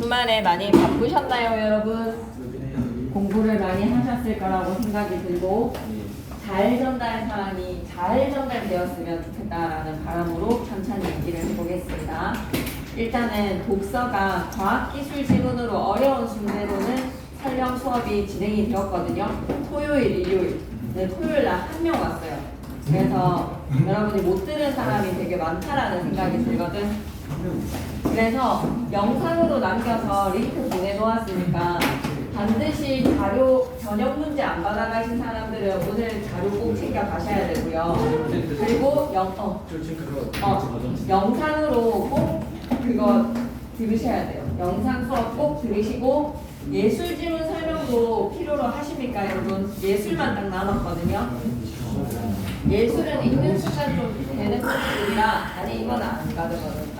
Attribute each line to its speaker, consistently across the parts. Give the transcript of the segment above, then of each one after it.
Speaker 1: 주말에 많이 바쁘셨나요, 여러분? 공부를 많이 하셨을 거라고 생각이 들고 잘 전달 사항이 잘 전달되었으면 좋겠다라는 바람으로 천천히 얘기를 해보겠습니다. 일단은 독서가 과학기술 지문으로 어려운 순대로는 설령 수업이 진행이 되었거든요. 토요일, 일요일. 네, 토요일 날 한 명 왔어요. 그래서 여러분이 못 들은 사람이 되게 많다라는 생각이 들거든. 그래서 영상으로 남겨서 링크 보내놓았으니까 반드시 자료 저녁 문제 안 받아가신 사람들은 오늘 자료 꼭 챙겨 가셔야 되고요. 그리고 영상으로 꼭 그거 들으셔야 돼요. 영상 수업 꼭 들으시고 예술 지문 설명도 필요로 하십니까, 여러분? 예술만 딱 남았거든요. 예술은 읽는 순간 좀 되는 것들이라 아니 이건 안 가져가겠다.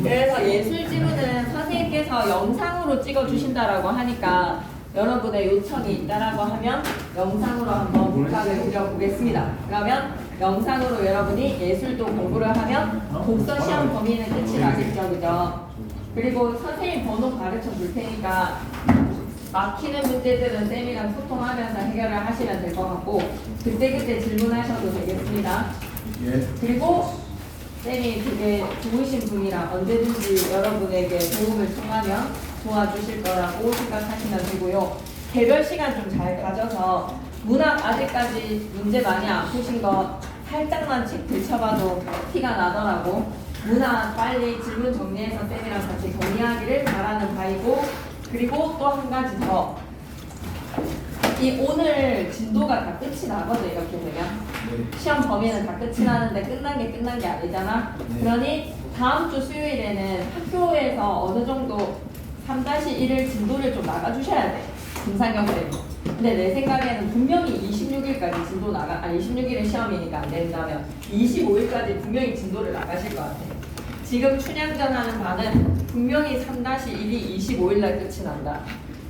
Speaker 1: 그래서 예술 지문은 선생님께서 영상으로 찍어 주신다라고 하니까 여러분의 요청이 있다라고 하면 영상으로 한번 부탁을 드려보겠습니다. 그러면 영상으로 여러분이 예술도 공부를 하면 독서 시험 범위는 끝이 나겠죠, 그죠? 그리고 선생님 번호 가르쳐 줄 테니까 막히는 문제들은 쌤이랑 소통하면서 해결을 하시면 될 것 같고 그때그때 질문하셔도 되겠습니다. 그리고 쌤이 되게 좋으신 분이라 언제든지 여러분에게 도움을 청하면 도와주실 거라고 생각하시면 되고요. 개별 시간 좀 잘 가져서 문학 아직까지 문제 많이 안 푸신 거 살짝만 책 들춰봐도 티가 나더라고. 문학 빨리 질문 정리해서 쌤이랑 같이 정리하기를 바라는 바이고 그리고 또 한 가지 더. 이 오늘 진도가 다 끝이 나거든 이렇게 되면 시험 범위는 다 끝이 나는데 끝난 게 아니잖아. 그러니 다음 주 수요일에는 학교에서 어느 정도 3-1을 진도를 좀 나가주셔야 돼. 김상경 쌤. 근데 내 생각에는 분명히 26일까지 진도 26일은 시험이니까 안 된다면 25일까지 분명히 진도를 나가실 것 같아. 지금 춘향전 하는 반은 분명히 3-1이 25일날 끝이 난다.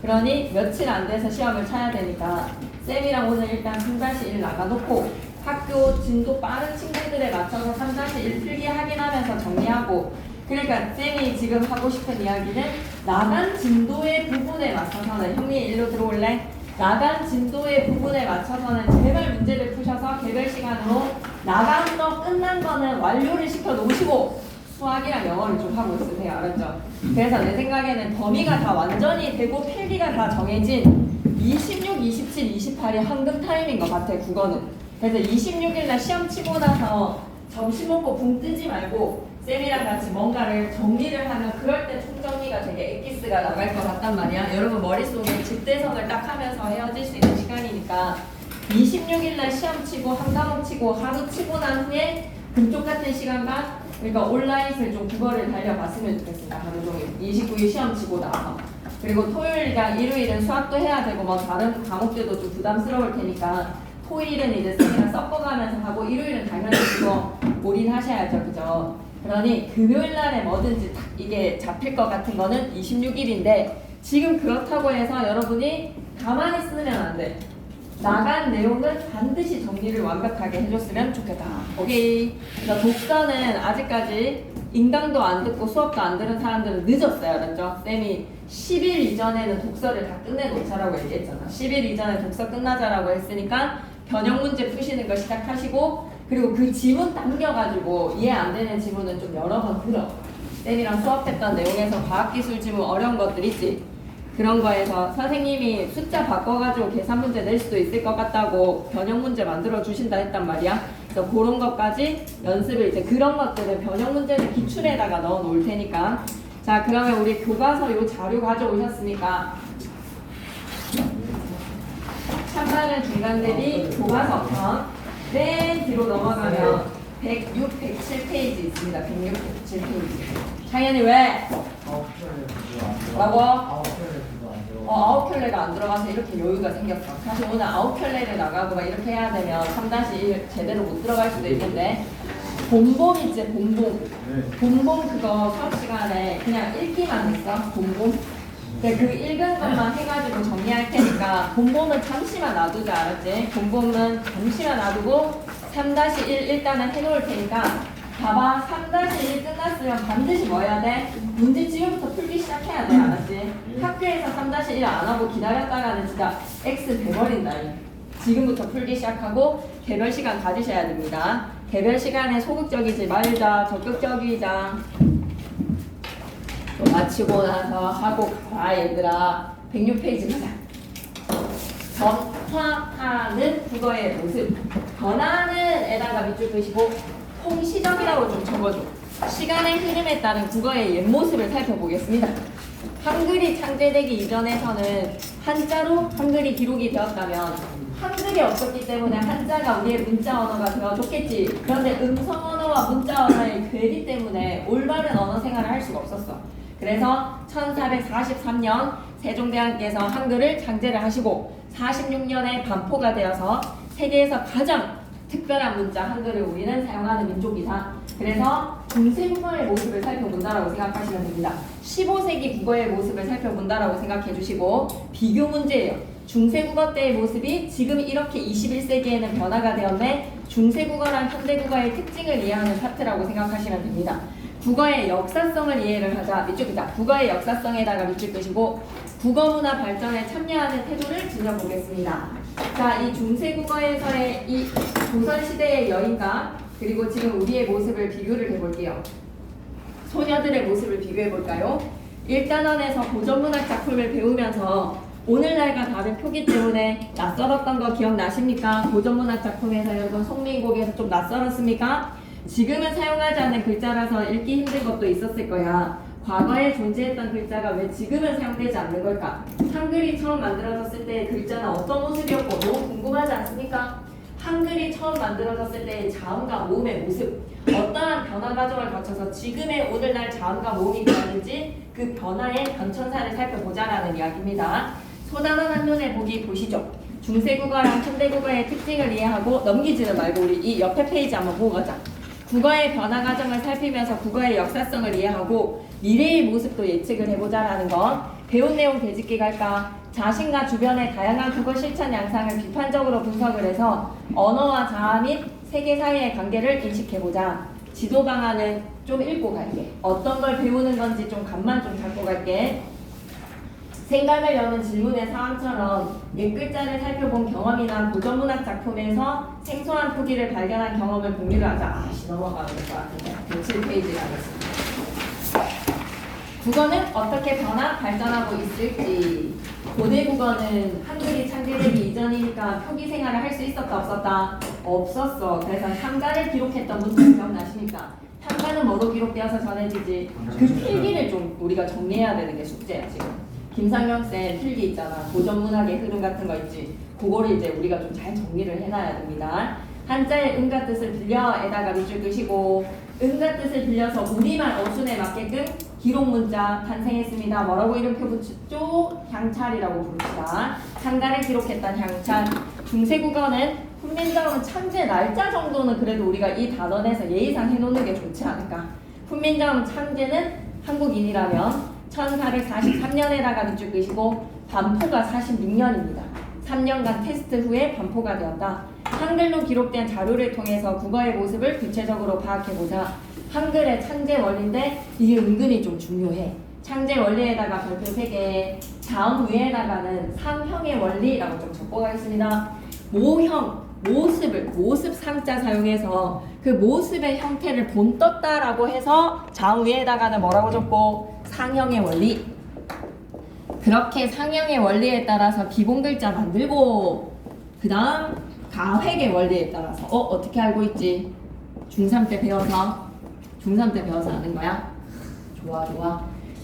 Speaker 1: 그러니 며칠 안 돼서 시험을 쳐야 되니까 쌤이랑 오늘 일단 3-1 나가놓고 학교 진도 빠른 친구들에 맞춰서 3-1 필기 확인하면서 정리하고 그러니까 쌤이 지금 하고 싶은 이야기는 나간 진도의 부분에 맞춰서는 형님 일로 들어올래? 나간 진도의 부분에 맞춰서는 제발 문제를 푸셔서 개별 시간으로 나간 거 끝난 거는 완료를 시켜 놓으시고 수학이랑 영어를 좀 하고 있으세요. 알았죠? 그래서 내 생각에는 범위가 다 완전히 되고 필기가 다 정해진 26, 27, 28이 황금 타임인 것 같아, 국어는. 그래서 26일날 시험 치고 나서 점심 먹고 붕 뜨지 말고 쌤이랑 같이 뭔가를 정리를 하면 그럴 때 총정리가 되게 엑기스가 나갈 것 같단 말이야. 여러분 머릿속에 집대성을 딱 하면서 헤어질 수 있는 시간이니까 26일날 시험 치고 한 과목 치고 하루 치고 난 후에 금쪽 같은 시간과 그러니까 온라인을 좀 국어를 달려봤으면 좋겠습니다. 하루 종일 29일 시험 치고 나서 그리고 토요일이랑 일요일은 수학도 해야 되고 뭐 다른 과목들도 좀 부담스러울 테니까 토요일은 이제 쌤이랑 섞어가면서 하고 일요일은 당연히 그거 올인하셔야죠, 그죠? 그러니 금요일 날에 뭐든지 딱 이게 잡힐 것 같은 거는 26일인데 지금 그렇다고 해서 여러분이 가만히 쓰면 안 돼. 나간 내용은 반드시 정리를 완벽하게 해줬으면 좋겠다. 오케이. 그래서 독서는 아직까지 인강도 안 듣고 수업도 안 들은 사람들은 늦었어요. 알았죠? 쌤이 10일 이전에는 독서를 다 끝내놓자라고 얘기했잖아. 10일 이전에 독서 끝나자라고 했으니까 변형 문제 푸시는 거 시작하시고 그리고 그 지문 당겨가지고 이해 안 되는 지문은 좀 여러 번 들어. 쌤이랑 수업했던 내용에서 과학기술 지문 어려운 것들 있지? 그런 거에서 선생님이 숫자 바꿔가지고 계산 문제 낼 수도 있을 것 같다고 변형 문제 만들어 주신다 했단 말이야. 그래서 그런 것까지 연습을 이제 그런 것들은 변형 문제를 기출에다가 넣어 놓을 테니까. 자, 그러면 우리 교과서 요 자료 가져오셨으니까 참가는 중간 대비 교과서 편 맨 뒤로 넘어가면 106, 107페이지 있습니다. 106, 107페이지. 창현이 왜? 뭐라고? 아웃켤레가 안 들어가서 이렇게 여유가 생겼어. 사실 오늘 아웃켤레를 나가고 막 이렇게 해야 되면 3-1 제대로 못 들어갈 수도 있는데 본봉 있지, 본봉. 본봉 그거 수업 시간에 그냥 읽기만 했어, 본봉. 근데 그 읽은 것만 해가지고 정리할 테니까 본봉은 잠시만 놔두자, 알았지? 본봉은 잠시만 놔두고 3-1 일단은 해놓을 테니까 봐봐. 3-1 끝났으면 반드시 뭐 해야 돼? 문제 지금부터 풀기 시작해야 돼. 알았지? 학교에서 3-1 안 하고 기다렸다가는 진짜 X 돼버린다. 지금부터 풀기 시작하고 개별 시간 가지셔야 됩니다. 개별 시간에 소극적이지 말자. 적극적이자. 또 마치고 나서 하고 가라 얘들아. 106페이지 가자. 변화하는 국어의 모습. 변화는 에다가 밑줄 그시고 통시적이라고 좀 적어줘. 시간의 흐름에 따른 국어의 옛모습을 살펴보겠습니다. 한글이 창제되기 이전에서는 한자로 한글이 기록이 되었다면 한글이 없었기 때문에 한자가 우리의 문자 언어가 되어줬겠지. 그런데 음성 언어와 문자 언어의 괴리 때문에 올바른 언어 생활을 할 수가 없었어. 그래서 1443년 세종대왕께서 한글을 창제를 하시고 46년에 반포가 되어서 세계에서 가장 특별한 문자 한글을 우리는 사용하는 민족이다. 그래서 중세 국어의 모습을 살펴본다라고 생각하시면 됩니다. 15세기 국어의 모습을 살펴본다라고 생각해 주시고 비교 문제예요. 중세 국어 때의 모습이 지금 이렇게 21세기에는 변화가 되었네. 중세 국어랑 현대 국어의 특징을 이해하는 파트라고 생각하시면 됩니다. 국어의 역사성을 이해를 하자. 밑줄 끄자. 국어의 역사성에다가 밑줄 끄시고 국어문화 발전에 참여하는 태도를 지녀보겠습니다. 자, 이 중세국어에서의 이 조선시대의 여인과 그리고 지금 우리의 모습을 비교를 해볼게요. 소녀들의 모습을 비교해볼까요? 1단원에서 고전문학 작품을 배우면서 오늘날과 다른 표기 때문에 낯설었던 거 기억나십니까? 고전문학 작품에서 여러분 송민곡에서 좀 낯설었습니까? 지금은 사용하지 않는 글자라서 읽기 힘든 것도 있었을 거야. 과거에 존재했던 글자가 왜 지금은 사용되지 않는 걸까? 한글이 처음 만들어졌을 때의 글자는 어떤 모습이었고 너무 궁금하지 않습니까? 한글이 처음 만들어졌을 때의 자음과 모음의 모습, 어떠한 변화 과정을 거쳐서 지금의 오늘날 자음과 모음이 되었는지 그 변화의 변천사를 살펴보자라는 이야기입니다. 소단원 한눈에 보기 보시죠. 중세국어랑 현대국어의 특징을 이해하고 넘기지는 말고 우리 이 옆에 페이지 한번 보고 가자. 국어의 변화 과정을 살피면서 국어의 역사성을 이해하고 미래의 모습도 예측을 해보자라는 것. 배운 내용 되짚기 갈까? 자신과 주변의 다양한 국어 실천 양상을 비판적으로 분석을 해서 언어와 자아 및 세계 사이의 관계를 인식해보자. 지도 방안은 좀 읽고 갈게. 어떤 걸 배우는 건지 좀 감만 좀 잡고 갈게. 생각을 여는 질문의 상황처럼 옛글자를 살펴본 경험이나 고전문학 작품에서 생소한 표기를 발견한 경험을 공유를 하자. 넘어가는 것 같은데 107페이지 가겠습니다. 국어는 어떻게 변화, 발전하고 있을지. 고대 국어는 한글이 창제되기 이전이니까 표기 생활을 할 수 있었다 없었다? 없었어. 그래서 한가를 기록했던 문자 기억나십니까? 한가는 뭐로 기록되어서 전해지지? 그 필기를 좀 우리가 정리해야 되는 게 숙제야 지금. 김상영 쌤 필기 있잖아. 고전문학의 흐름 같은 거 있지. 그거를 이제 우리가 좀 잘 정리를 해놔야 됩니다. 한자의 음과 뜻을 빌려에다가 밑줄 끄시고 음과 뜻을 빌려서 우리말 어순에 맞게끔 기록 문자 탄생했습니다. 뭐라고 이름표 붙였죠? 향찰이라고 부릅시다. 한가를 기록했던 향찰. 중세국어는 훈민정음 창제 날짜 정도는 그래도 우리가 이 단원에서 예의상 해놓는 게 좋지 않을까. 훈민정음 창제는 한국인이라면 1443년에다가 밑줄 끄시고 반포가 46년입니다. 3년간 테스트 후에 반포가 되었다. 한글로 기록된 자료를 통해서 국어의 모습을 구체적으로 파악해보자. 한글의 창제 원리인데 이게 은근히 좀 중요해. 창제 원리에다가 별표 3개, 자음 위에다가는 상형의 원리라고 좀 적고 가겠습니다. 모형, 모습을, 모습 상자 사용해서 그 모습의 형태를 본떴다라고 해서 자음 위에다가는 뭐라고 적고 상형의 원리. 그렇게 상형의 원리에 따라서 기본 글자 만들고 그 다음 가획의 원리에 따라서 어떻게 알고 있지? 중3 때 배워서 아는 거야? 좋아.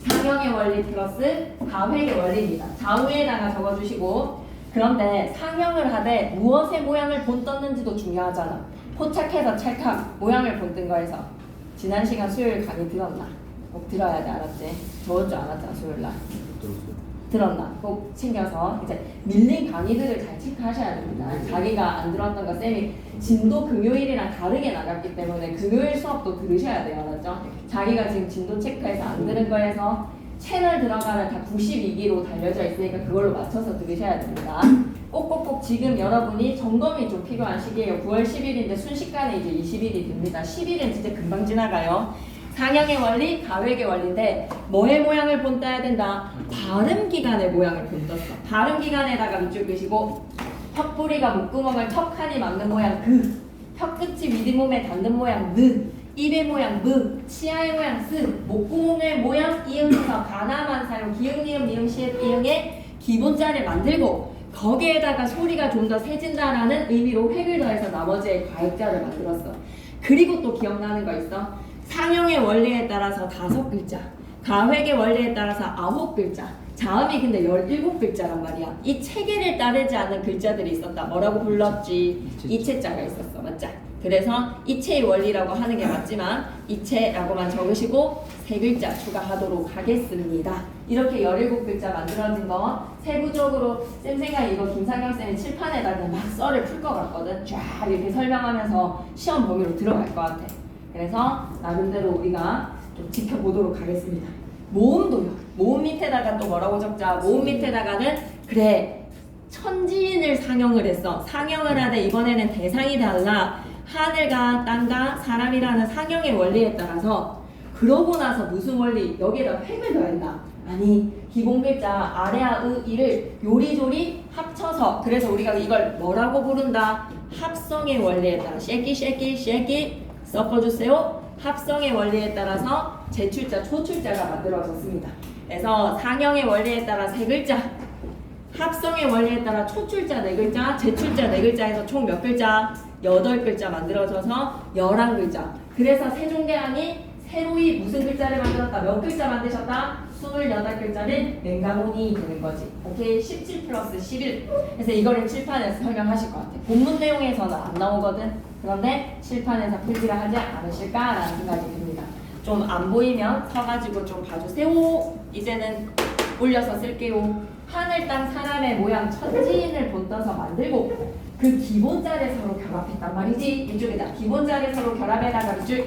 Speaker 1: 상형의 원리 플러스 가획의 원리입니다. 좌우에다가 적어주시고 그런데 상형을 하되 무엇의 모양을 본떴는지도 중요하잖아. 포착해서 찰칵 모양을 본뜬 거에서 지난 시간 수요일 강의 들었나? 꼭 들어야 돼. 알았지? 저번 주 안 왔잖아 수요일날. 들었나? 꼭 챙겨서 이제 밀린 강의들을 잘 체크하셔야 됩니다. 자기가 안 들었던 거 쌤이 진도 금요일이랑 다르게 나갔기 때문에 금요일 수업도 들으셔야 돼요. 알았죠? 자기가 지금 진도 체크해서 안 들은 거에서 채널 들어가면 다 92기로 달려져 있으니까 그걸로 맞춰서 들으셔야 됩니다. 꼭꼭꼭 지금 여러분이 점검이 좀 필요한 시기예요. 9월 10일인데 순식간에 이제 20일이 됩니다. 10일은 진짜 금방 지나가요. 상형의 원리, 가획의 원리인데 뭐의 모양을 본따야 된다? 발음기관의 모양을 본떴어. 발음기관에다가 밑줄 그시고 턱부리가 목구멍을 턱하니 막는 모양 그, 혀끝이 윗몸에 닿는 모양 느, 입의 모양 무, 치아의 모양 스, 목구멍의 모양 이응에서 가나만 사용 기응, 니은, 미음, 시읒, 이응의 기본자를 만들고 거기에다가 소리가 좀 더 세진다라는 의미로 획을 더해서 나머지의 가액자를 만들었어. 그리고 또 기억나는 거 있어? 상형의 원리에 따라서 5글자, 가획의 원리에 따라서 9글자, 자음이 근데 17글자란 말이야. 이 체계를 따르지 않는 글자들이 있었다. 뭐라고 불렀지? 이체자가 있었어. 맞죠? 그래서 이체의 원리라고 하는 게 맞지만 이체라고만 적으시고 3글자 추가하도록 하겠습니다. 이렇게 17글자 만들어진 거 세부적으로 쌤생각 이거 김상경쌤이 칠판에다 그냥 막 썰을 풀 것 같거든. 쫙 이렇게 설명하면서 시험 범위로 들어갈 것 같아. 그래서 나름대로 우리가 좀 지켜보도록 하겠습니다. 모음도요. 모음 밑에다가 또 뭐라고 적자? 모음 밑에다가는 그래 천지인을 상형을 했어. 상형을 하되 이번에는 대상이 달라. 하늘과 땅과 사람이라는 상형의 원리에 따라서 그러고 나서 무슨 원리? 여기에다 획을 더했나? 아니 기본 글자 아래와 의, 이를 요리조리 합쳐서 그래서 우리가 이걸 뭐라고 부른다? 합성의 원리에 따라 쉐끼 섞어주세요. 합성의 원리에 따라서 제출자, 초출자가 만들어졌습니다. 그래서 상형의 원리에 따라 3글자, 합성의 원리에 따라 초출자 4글자, 제출자 4글자에서 총 몇 글자? 8글자 만들어져서 11글자. 그래서 세종대왕이 새로이 무슨 글자를 만들었다? 몇 글자 만드셨다? 28글자는 맹가문이 되는 거지. 오케이? 17 플러스 11. 그래서 이거를 칠판에서 설명하실 것 같아. 본문 내용에서는 안 나오거든. 그런데 칠판에서 풀기를 하지 않으실까라는 생각이 듭니다. 좀 안 보이면 서가지고 좀 봐주세요. 이제는 올려서 쓸게요. 하늘, 땅, 사람의 모양 천지인을 본떠서 만들고 그 기본자를 서로 결합했단 말이지. 이쪽에다 기본자를 서로 결합해다가 밑줄.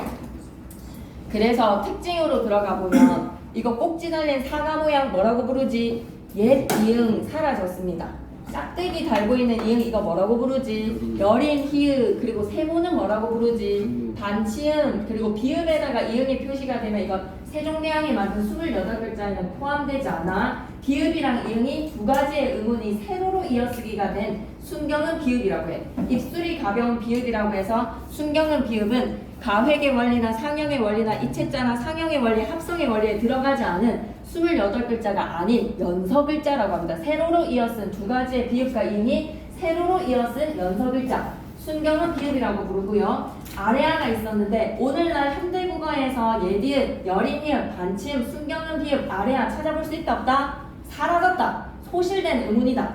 Speaker 1: 그래서 특징으로 들어가 보면 이거 꼭지 달린 사과 모양 뭐라고 부르지? 옛 이응 사라졌습니다. 짝대기 달고 있는 이응 이거 뭐라고 부르지? 여린 히읗 그리고 세모는 뭐라고 부르지? 반치음 그리고 비읍에다가 이응이 표시가 되면 이거 세종대왕이 만든 28글자에는 포함되지 않아. 비읍이랑 이응이 두 가지의 의문이 세로로 이어쓰기가 된 순경은 비읍이라고 해. 입술이 가벼운 비읍이라고 해서 순경은 비읍은 가획의 원리나 상형의 원리나 이체자나 상형의 원리, 합성의 원리에 들어가지 않은 28글자가 아닌 연서글자라고 합니다. 세로로 이어쓴 두 가지의 비읍과 이응이 세로로 이어쓴 연서글자. 순경은 비읍이라고 부르고요. 아래아가 있었는데 오늘날 현대국어에서 예디읍, 여린이읍, 반치음, 순경은 비읍, 아래아 찾아볼 수 있다 없다? 사라졌다. 소실된 의문이다.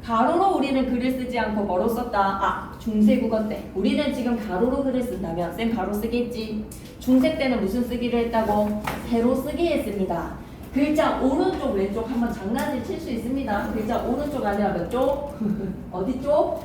Speaker 1: 가로로 우리는 글을 쓰지 않고 뭐로 썼다? 아, 중세국어 때. 우리는 지금 가로로 글을 쓴다면 쌤 가로 쓰겠지. 중세 때는 무슨 쓰기를 했다고? 세로 쓰기 했습니다. 글자 오른쪽 왼쪽 한번 장난을 칠 수 있습니다. 글자 오른쪽 아니라 몇 쪽? 어디 쪽?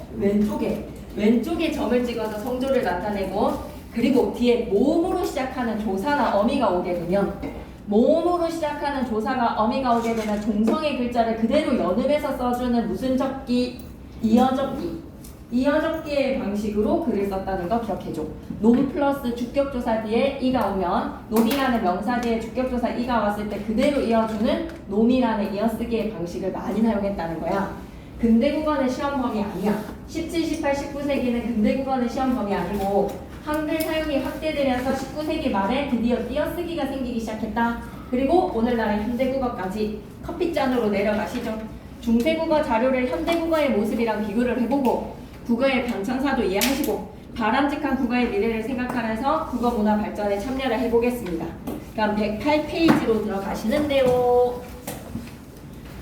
Speaker 1: 왼쪽에 점을 찍어서 성조를 나타내고 그리고 뒤에 모음으로 시작하는 조사나 어미가 오게 되면 모음으로 시작하는 조사가 어미가 오게 되면 종성의 글자를 그대로 연음해서 써주는 무슨 적기? 이어적기. 이어적기의 방식으로 글을 썼다는 거 기억해줘. 놈 플러스 주격조사 뒤에 이가 오면 놈이라는 명사 뒤에 주격조사 이가 왔을 때 그대로 이어주는 놈이라는 이어쓰기의 방식을 많이 사용했다는 거야. 근대국어는 시험 범위 아니야. 17, 18, 19세기는 근대국어는 시험 범위 아니고 한글 사용이 확대되면서 19세기 말에 드디어 띄어쓰기가 생기기 시작했다. 그리고 오늘날의 현대국어까지 커피잔으로 내려가시죠. 중세국어 자료를 현대국어의 모습이랑 비교를 해보고 국어의 변천사도 이해하시고 바람직한 국어의 미래를 생각하면서 국어 문화 발전에 참여를 해보겠습니다. 그럼 108페이지로 들어가시는데요.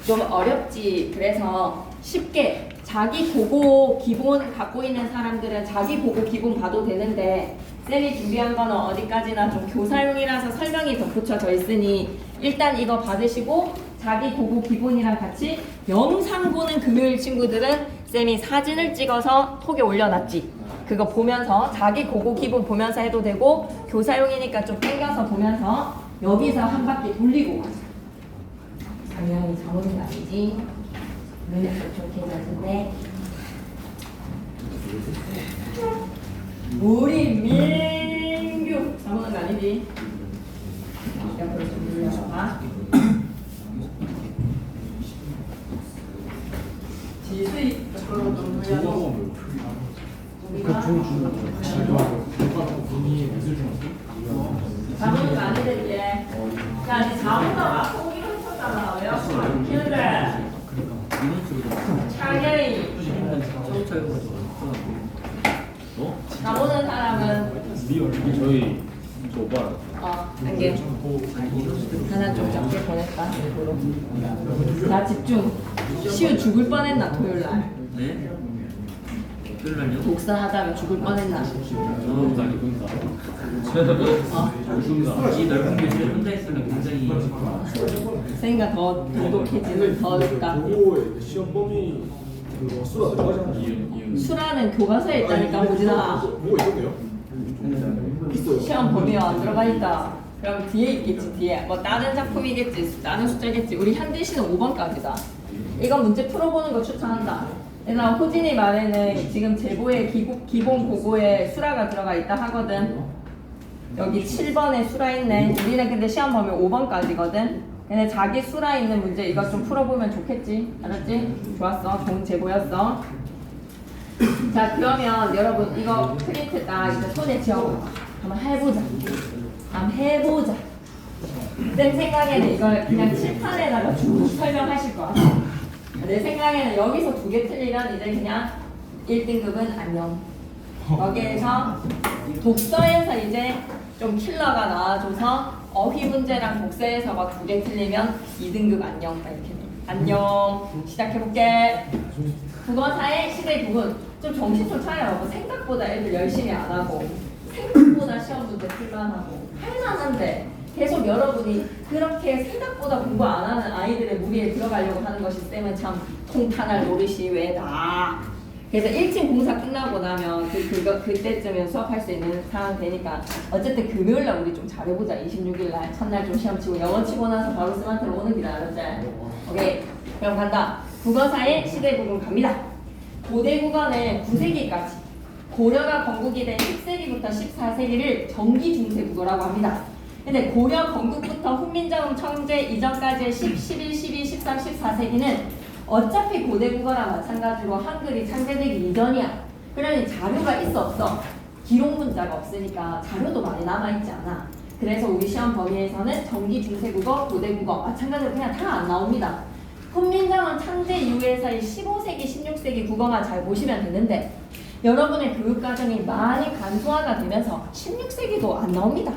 Speaker 1: 좀 어렵지. 그래서 쉽게 자기 보고 기본 갖고 있는 사람들은 자기 보고 기본 봐도 되는데 쌤이 준비한 거는 어디까지나 좀 교사용이라서 설명이 덧붙여져 있으니 일단 이거 받으시고 자기 보고 기본이랑 같이 영상 보는 금요일 친구들은 쌤이 사진을 찍어서 톡에 올려놨지. 그거 보면서 자기 보고 기본 보면서 해도 되고 교사용이니까 좀 땡겨서 보면서 여기서 한 바퀴 돌리고 가자. 당연히 정원이 아니지. 좀 괜찮은데. 우리 민규 잘못한 거 아니지? 옆으로 좀 눌러봐. 지수이 옆으로 좀 눌러줘. 우리가 잘못한 거 아니지? 야, 니 자문다가 속이 훔쳤잖아. 왜 아프면 안 키는데? 차게이. 가보는 사람은
Speaker 2: 저희 저 오빠
Speaker 1: 안개 하나 좀 적게 보냈다 일부러. 나 집중. 시우 죽을 뻔했나 토요일날.
Speaker 3: 네? 토요일날요?
Speaker 1: 독서하다가 죽을 뻔했나.
Speaker 3: 이 넓은 교실에 혼자 있으면 굉장히
Speaker 1: 생각 더 돈독해지는 더 늦다.
Speaker 4: 그거에 시험 범위 그거 수가 들어가잖아요.
Speaker 1: 수라는 교과서에 있다니까 오지나.
Speaker 4: 뭐가 있었네요? 있어요.
Speaker 1: 시험 범위가 안 들어가 있다. 그럼 뒤에 있겠지 뒤에. 뭐 다른 작품이겠지. 다른 숫자겠지. 우리 현대 씨는 5번까지다. 이거 문제 풀어보는 거 추천한다. 얘들아 호진이 말에는 지금 제보에 기본 고고에 수라가 들어가 있다 하거든. 여기 7번에 수라 있네. 우리는 근데 시험 범위 5번까지거든. 근데 자기 수라 있는 문제 이거 좀 풀어보면 좋겠지. 알았지? 좋았어. 좋은 제보였어. 자 그러면 여러분 이거 프린트 딱 이제 손에 쥐어봐. 한번 해보자. 한번 해보자. 쌤 생각에는 이걸 그냥 칠판에다가 쭉 설명하실 거야. 내 생각에는 여기서 2개 틀리면 이제 그냥 1등급은 안녕. 여기에서 독서에서 이제 좀 킬러가 나와줘서 어휘 문제랑 독서에서 막 2개 틀리면 2등급 안녕. 이렇게 안녕. 시작해볼게. 국어사의 시대 부분. 좀 정신 좀 차려요. 뭐 생각보다 애들 열심히 안 하고 생각보다 시험 문제 풀만 하고 할만한데 계속 여러분이 그렇게 생각보다 공부 안 하는 아이들의 무리에 들어가려고 하는 것이 쌤은 참 통탄할 노릇이 왜다. 그래서 1층 공사 끝나고 나면 그때쯤에 수업할 수 있는 상황 되니까 어쨌든 금요일날 우리 좀 잘해보자. 26일날 첫날 좀 시험 치고 영어 치고 나서 바로 쌤한테 오는 길은 알았지? 오케이 그럼 간다. 국어사의 시대 부분 갑니다. 고대 국어는 9세기까지 고려가 건국이 된 10세기부터 14세기를 정기 중세 국어라고 합니다. 근데 고려 건국부터 훈민정음 청제 이전까지의 10, 11, 12, 13, 14세기는 어차피 고대 국어랑 마찬가지로 한글이 창제되기 이전이야. 그러니 자료가 있어 없어? 기록 문자가 없으니까 자료도 많이 남아있지 않아. 그래서 우리 시험 범위에서는 정기 중세 국어, 고대 국어 마찬가지로 그냥 다 안 나옵니다. 훈민정음 창제 이후에서의 15세기, 16세기 국어만 잘 보시면 되는데 여러분의 교육과정이 많이 간소화가 되면서 16세기도 안 나옵니다.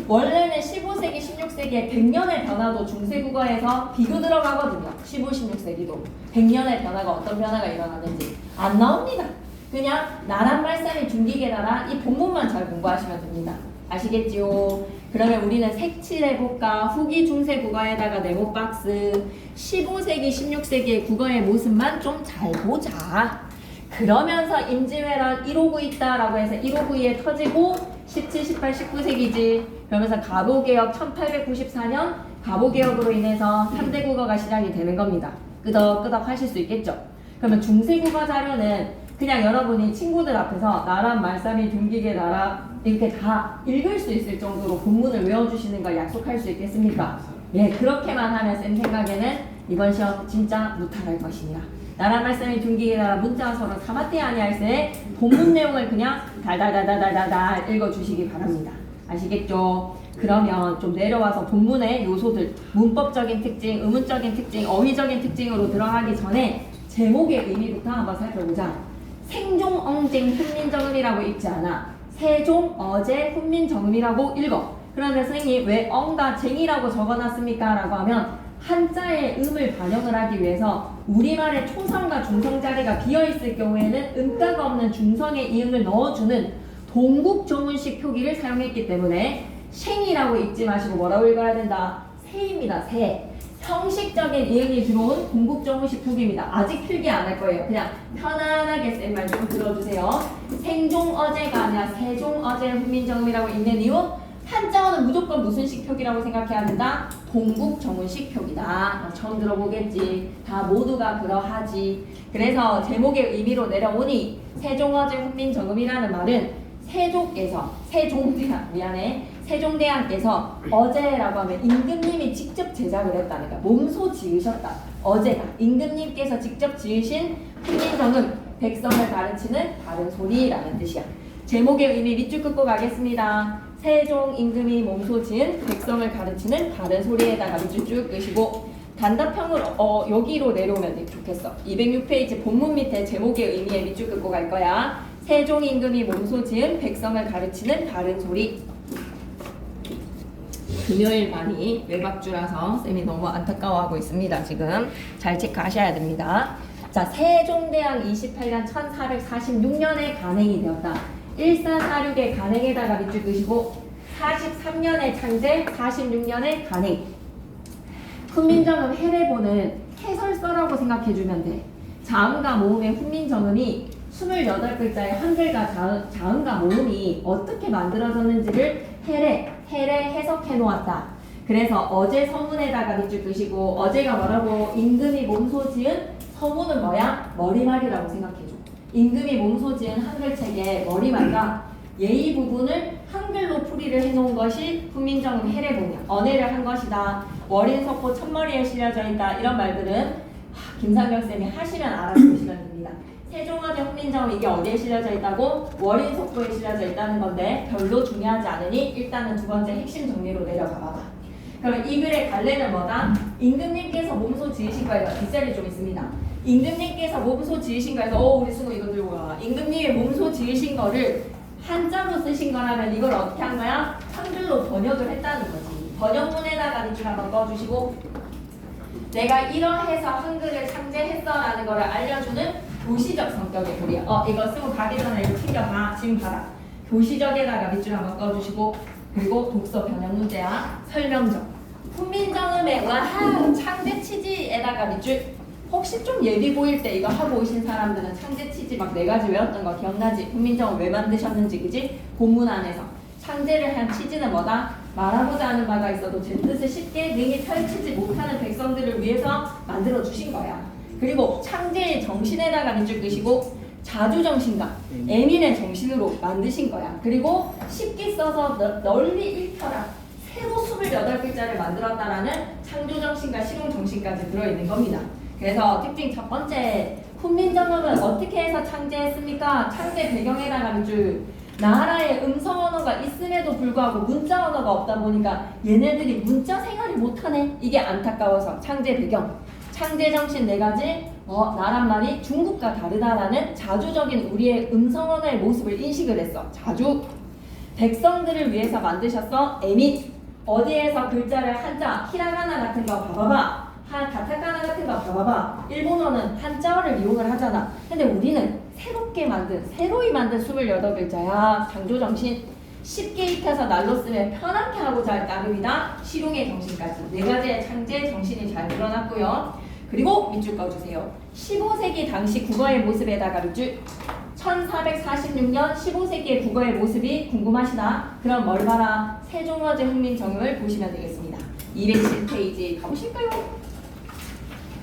Speaker 1: 원래는 15세기, 16세기에 100년의 변화도 중세국어에서 비교 들어가거든요. 15, 16세기도 100년의 변화가 어떤 변화가 일어나는지 안 나옵니다. 그냥 나란 말씀이 중기계나라 이 본문만 잘 공부하시면 됩니다. 아시겠지요? 그러면 우리는 색칠해볼까? 후기 중세 국어에다가 네모 박스 15세기, 16세기의 국어의 모습만 좀 잘 보자. 그러면서 임진왜란 159 있다라고 해서 159에 터지고 17, 18, 19세기지. 그러면서 가보개혁 1894년 가보개혁으로 인해서 3대 국어가 시작이 되는 겁니다. 끄덕끄덕 하실 수 있겠죠? 그러면 중세국어 자료는 그냥 여러분이 친구들 앞에서 나란 말싸미 등기계 나라 이렇게 다 읽을 수 있을 정도로 본문을 외워주시는 걸 약속할 수 있겠습니까? 예, 그렇게만 하면 쌤 생각에는 이번 시험 진짜 무탈할 것이니라. 나란 말씀이 등기계 나라 문자 서로 사마띠 아니할세 본문 내용을 그냥 달달달달달달 읽어주시기 바랍니다. 아시겠죠? 그러면 좀 내려와서 본문의 요소들 문법적인 특징, 의문적인 특징, 어휘적인 특징으로 들어가기 전에 제목의 의미부터 한번 살펴보자. 생종 엉쟁 훈민정음이라고 읽지 않아. 세종 어제 훈민정음이라고 읽어. 그런데 선생님 왜 엉과 쟁이라고 적어놨습니까? 라고 하면 한자의 음을 반영을 하기 위해서 우리말의 초성과 중성 자리가 비어있을 경우에는 음가가 없는 중성의 이음을 넣어주는 동국조문식 표기를 사용했기 때문에 생이라고 읽지 마시고 뭐라고 읽어야 된다? 새입니다. 새. 형식적인 이음이 들어온 동국조문식 표기입니다. 아직 필기 안 할 거예요. 그냥 편안하게 쌤 말 좀 들어주세요. 생종 어제가 아니라 세종 어제 훈민정음이라고 읽는 이유 한자어는 무조건 무슨 식 표기라고 생각해야 된다? 동국 정운식 표기다. 처음 들어보겠지. 다 모두가 그러하지. 그래서 제목의 의미로 내려오니 세종어제 훈민정음이라는 말은 세종대왕께서 어제라고 하면 임금님이 직접 제작을 했다는 거야. 몸소 지으셨다. 어제가 임금님께서 직접 지으신 훈민정음, 백성을 가르치는 바른 소리라는 뜻이야. 제목의 의미 밑줄 긋고 가겠습니다. 세종 임금이 몸소 지은 백성을 가르치는 바른 소리에다가 밑줄 쭉 끄시고 단답형으로 여기로 내려오면 되게 좋겠어. 206페이지 본문 밑에 제목의 의미에 밑줄 긋고 갈 거야. 세종 임금이 몸소 지은 백성을 가르치는 바른 소리. 금요일 반이 외박주라서 쌤이 너무 안타까워하고 있습니다. 지금 잘 체크하셔야 됩니다. 자, 세종대왕 28년 1446년에 간행이 되었다. 1446의 간행에다가 밑줄 끄시고 43년에 창제, 46년에 간행. 훈민정음 해례보는 해설서라고 생각해주면 돼. 자음과 모음의 훈민정음이 28글자의 한글과 자음과 모음이 어떻게 만들어졌는지를 해례 해석해 놓았다. 그래서 어제 서문에다가 밑줄 끄시고 어제가 뭐라고? 임금이 몸소 지은 서문은 뭐야? 머리말이라고 생각해줘. 임금이 몸소 지은 한글책의 머리말과 예의 부분을 한글로 풀이를 해놓은 것이 훈민정음 해례본이야. 언해를 한 것이다. 월인석고 첫머리에 실려져 있다. 이런 말들은 김상경 쌤이 하시면 알아보시면 됩니다. 세종어제 훈민정음 이게 어디에 실려져 있다고? 월인석고에 실려져 있다는 건데 별로 중요하지 않으니 일단은 두 번째 핵심 정리로 내려가 봐봐. 그럼 이 글의 갈래는 뭐다? 임금님께서 몸소 지으신 거에서 뒷자리 좀 있습니다. 임금님께서 몸소 지으신 거에서 우리 승우 이거 들고 와. 임금님이 몸소 지으신 거를 한자로 쓰신 거라면 이걸 어떻게 한 거야? 한글로 번역을 했다는 거지. 번역문에다가 밑줄 한번 꺼주시고 내가 이러해서 한글을 창제했어라는 거를 알려주는 교시적 성격의 글이야. 이거 쓰고 가기 전에 이거 챙겨봐. 지금 봐라. 교시적에다가 밑줄 한번 꺼주시고 그리고 독서 변형 문제야. 설명적. 훈민정음의 창제 취지에다가 밑줄. 혹시 좀 예비 보일 때 이거 하고 오신 사람들은 창제 취지 막 4가지 외웠던 거 기억나지? 훈민정음 왜 만드셨는지 그지? 본문 안에서 창제를 한 취지는 뭐다? 말하고자 하는 바가 있어도 제 뜻을 쉽게 능히 펼치지 못하는 백성들을 위해서 만들어 주신 거야. 그리고 창제의 정신에다가 밑줄 끄시고 자주정신과 애민의 정신으로 만드신 거야. 그리고 쉽게 써서 널리 읽혀라. 새로 28글자를 만들었다라는 창조정신과 실용정신까지 들어있는 겁니다. 그래서 특징 첫 번째, 훈민정음은 어떻게 해서 창제했습니까? 창제 배경에다가 밑줄. 나라에 음성 언어가 있음에도 불구하고 문자 언어가 없다 보니까 얘네들이 문자 생활을 못하네. 이게 안타까워서 창제 배경. 창제 정신 4가지. 나란 말이 중국과 다르다라는 자주적인 우리의 음성 언어의 모습을 인식을 했어. 자주. 백성들을 위해서 만드셨어. 애민. 어디에서 글자를 한자, 히라가나 같은 거 봐봐봐. 가타카나 같은 거 봐봐봐. 일본어는 한자어를 이용을 하잖아. 근데 우리는 새로이 만든 28글자야. 창조정신. 쉽게 익혀서 날로 쓰면 편하게 하고자 할 따름이다. 실용의 정신까지. 4가지의 창제 정신이 잘 드러났고요. 그리고 밑줄 꺼주세요. 15세기 당시 국어의 모습에다가 밑줄. 1446년 15세기의 국어의 모습이 궁금하시다. 그럼 뭘 봐라? 세종어제 훈민정음을 보시면 되겠습니다. 207페이지 가보실까요?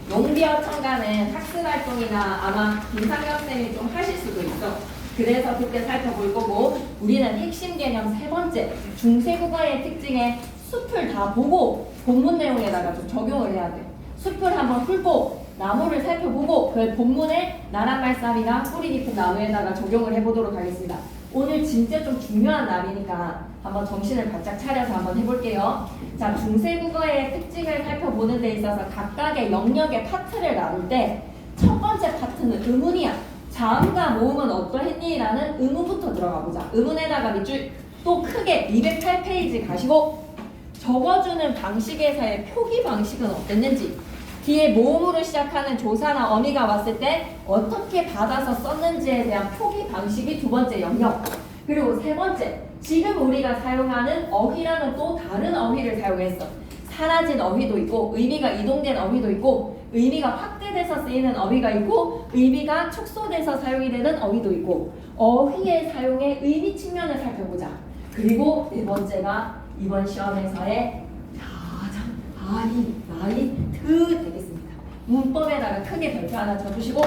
Speaker 1: 용비어 첨가는 학습활동이나 아마 김상경쌤이 좀 하실 수도 있어. 그래서 그때 살펴볼 거고 우리는 핵심 개념 3번째 중세국어의 특징에 숲을 다 보고 본문 내용에다가 좀 적용을 해야 돼. 숲을 한번 훑고 나무를 살펴보고 그 본문에 나란말싸미나 뿌리 깊은 나무에다가 적용을 해보도록 하겠습니다. 오늘 진짜 좀 중요한 날이니까 한번 정신을 바짝 차려서 한번 해볼게요. 자, 중세국어의 특징을 살펴보는 데 있어서 각각의 영역의 파트를 나눌 때 첫 번째 파트는 의문이야. 자음과 모음은 어떠했니? 라는 의문부터 들어가 보자. 의문에다가 밑줄 또 크게 208페이지 가시고 적어주는 방식에서의 표기 방식은 어땠는지 뒤에 모음으로 시작하는 조사나 어미가 왔을 때 어떻게 받아서 썼는지에 대한 표기 방식이 두 번째 영역. 그리고 세 번째, 지금 우리가 사용하는 어휘라는 또 다른 어휘를 사용했어. 사라진 어휘도 있고 의미가 이동된 어휘도 있고 의미가 확대돼서 쓰이는 어휘가 있고 의미가 축소돼서 사용이 되는 어휘도 있고 어휘의 사용의 의미 측면을 살펴보자. 그리고 네 번째가 이번 시험에서의 가장 하이라이트 되겠습니다. 문법에다가 크게 별표 하나 쳐주시고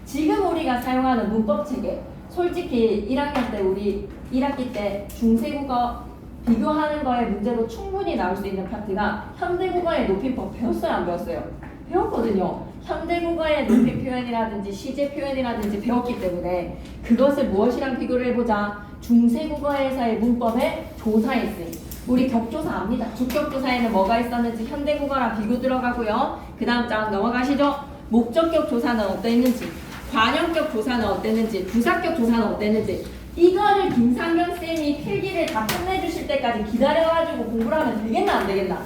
Speaker 1: 지금 우리가 사용하는 문법 체계 솔직히 1학년 때 우리 1학기 때 중세국어 비교하는 거에 문제로 충분히 나올 수 있는 파트가 현대국어의 높임법 배웠어요? 안 배웠어요? 배웠거든요. 현대국어의 높임 표현이라든지 시제 표현이라든지 배웠기 때문에 그것을 무엇이랑 비교를 해보자. 중세국어에서의 문법의 조사에 쓰임. 우리 격조사 압니다. 주격조사에는 뭐가 있었는지 현대국어랑 비교 들어가고요. 그 다음 장 넘어가시죠. 목적격 조사는 어땠는지, 관형격 조사는 어땠는지, 부사격 조사는 어땠는지 이거를 김상경 쌤이 필기를 다 끝내주실 때까지 기다려가지고 공부를 하면 되겠나 안 되겠나?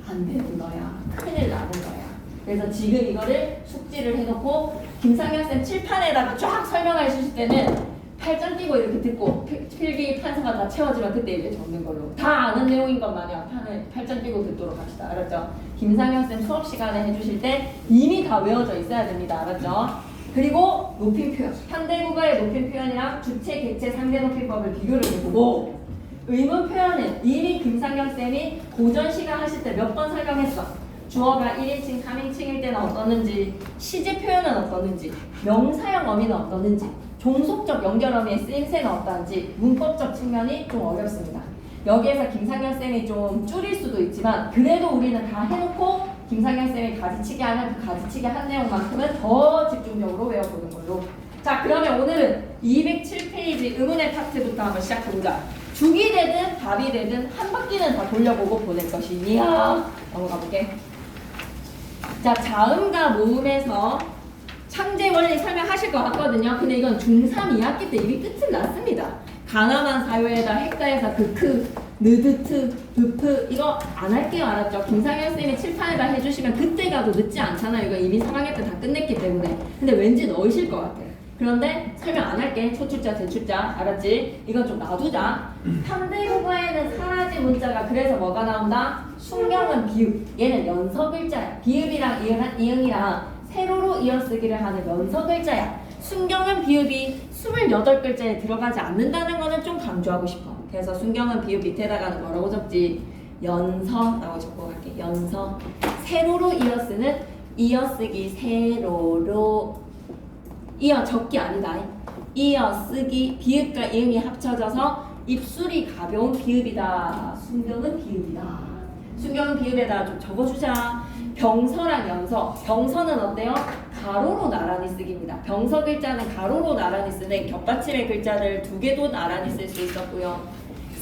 Speaker 1: 안 되는 거야. 큰일 나는 거야. 그래서 지금 이거를 숙지를 해놓고 김상경 쌤 칠판에다가 쫙 설명해 주실 때는 팔짱 끼고 이렇게 듣고 필기 판서가 다 채워지면 그때 이제 적는 걸로 다 아는 내용인 것 마냥 팔짱 끼고 듣도록 합시다. 알았죠? 김상경 쌤 수업 시간에 해주실 때 이미 다 외워져 있어야 됩니다. 알았죠? 그리고 높임 표현. 현대국어의 높임 표현이랑 주체, 객체, 상대 높임법을 비교를 해보고 의문 표현은 이미 김상경 쌤이 고전 시간 하실 때 몇 번 설명했어. 주어가 1인칭, 3인칭일 때는 어떻는지, 시제 표현은 어떻는지, 명사형 어미는 어떻는지, 종속적 연결 어미의 쓰임새는 어떠한지 문법적 측면이 좀 어렵습니다. 여기에서 김상경 쌤이 좀 줄일 수도 있지만 그래도 우리는 다 해놓고 김상경 쌤이 가지치기 하는 그 가지치기 한 내용만큼은 더 집중적으로 외워보는 걸로. 자, 그러면 오늘은 207페이지 의문의 파트부터 한번 시작해보자. 죽이 되든 답이 되든 한 바퀴는 다 돌려보고 보낼 것이니야. 넘어가 볼게. 자, 자음과 모음에서 창제 원리 설명하실 것 같거든요. 근데 이건 중3 2학기 때 이미 끝을 났습니다. 가나만 사회에다 핵가에서 극크, 느드트, 드프 이거 안 할게요. 알았죠? 김상현 쌤이 칠판에다 해주시면 그때 가도 늦지 않잖아요. 이거 이미 3학년 때 다 끝냈기 때문에. 근데 왠지 넣으실 것 같아. 그런데 설명 안 할게. 초출자, 제출자. 알았지? 이건 좀 놔두자. 현대국어에는 사라진 문자가 그래서 뭐가 나온다? 순경은 비읍. 얘는 연서 글자야. 비읍이랑 이응이랑 세로로 이어쓰기를 하는 연서 글자야. 순경은 비읍이 28글자에 들어가지 않는다는 거는 좀 강조하고 싶어. 그래서 순경은 비읍 밑에다가는 뭐라고 적지? 연서라고 적고 갈게. 연서. 세로로 이어쓰는 이어쓰기 세로로 적기 아니다. 이어쓰기 비읍과 이응이 합쳐져서 입술이 가벼운 비읍이다. 순경은 비읍이다. 순경은 비읍에다 좀 적어주자. 병서랑 연서. 병서는 어때요? 가로로 나란히 쓰기입니다. 병서 글자는 가로로 나란히 쓰는 겹받침의 글자를 2개도 나란히 쓸 수 있었고요.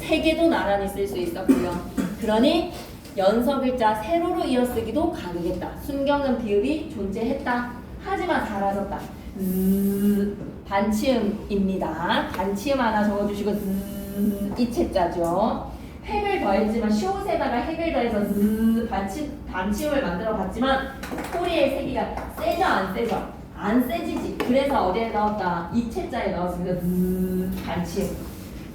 Speaker 1: 3개도 나란히 쓸 수 있었고요. 그러니 연서 글자 세로로 이어쓰기도 가능했다. 순경은 비읍이 존재했다. 하지만 사라졌다. 반치음입니다. 반치음 하나 적어주시고 이체자죠. 획을 더했지만 시옷에다가 획을 더해서 반치음을 만들어 봤지만 소리의 세기가 세죠 안 세죠? 안 세지지. 그래서 어디에 넣었다? 이체자에 넣었습니다. 반치음.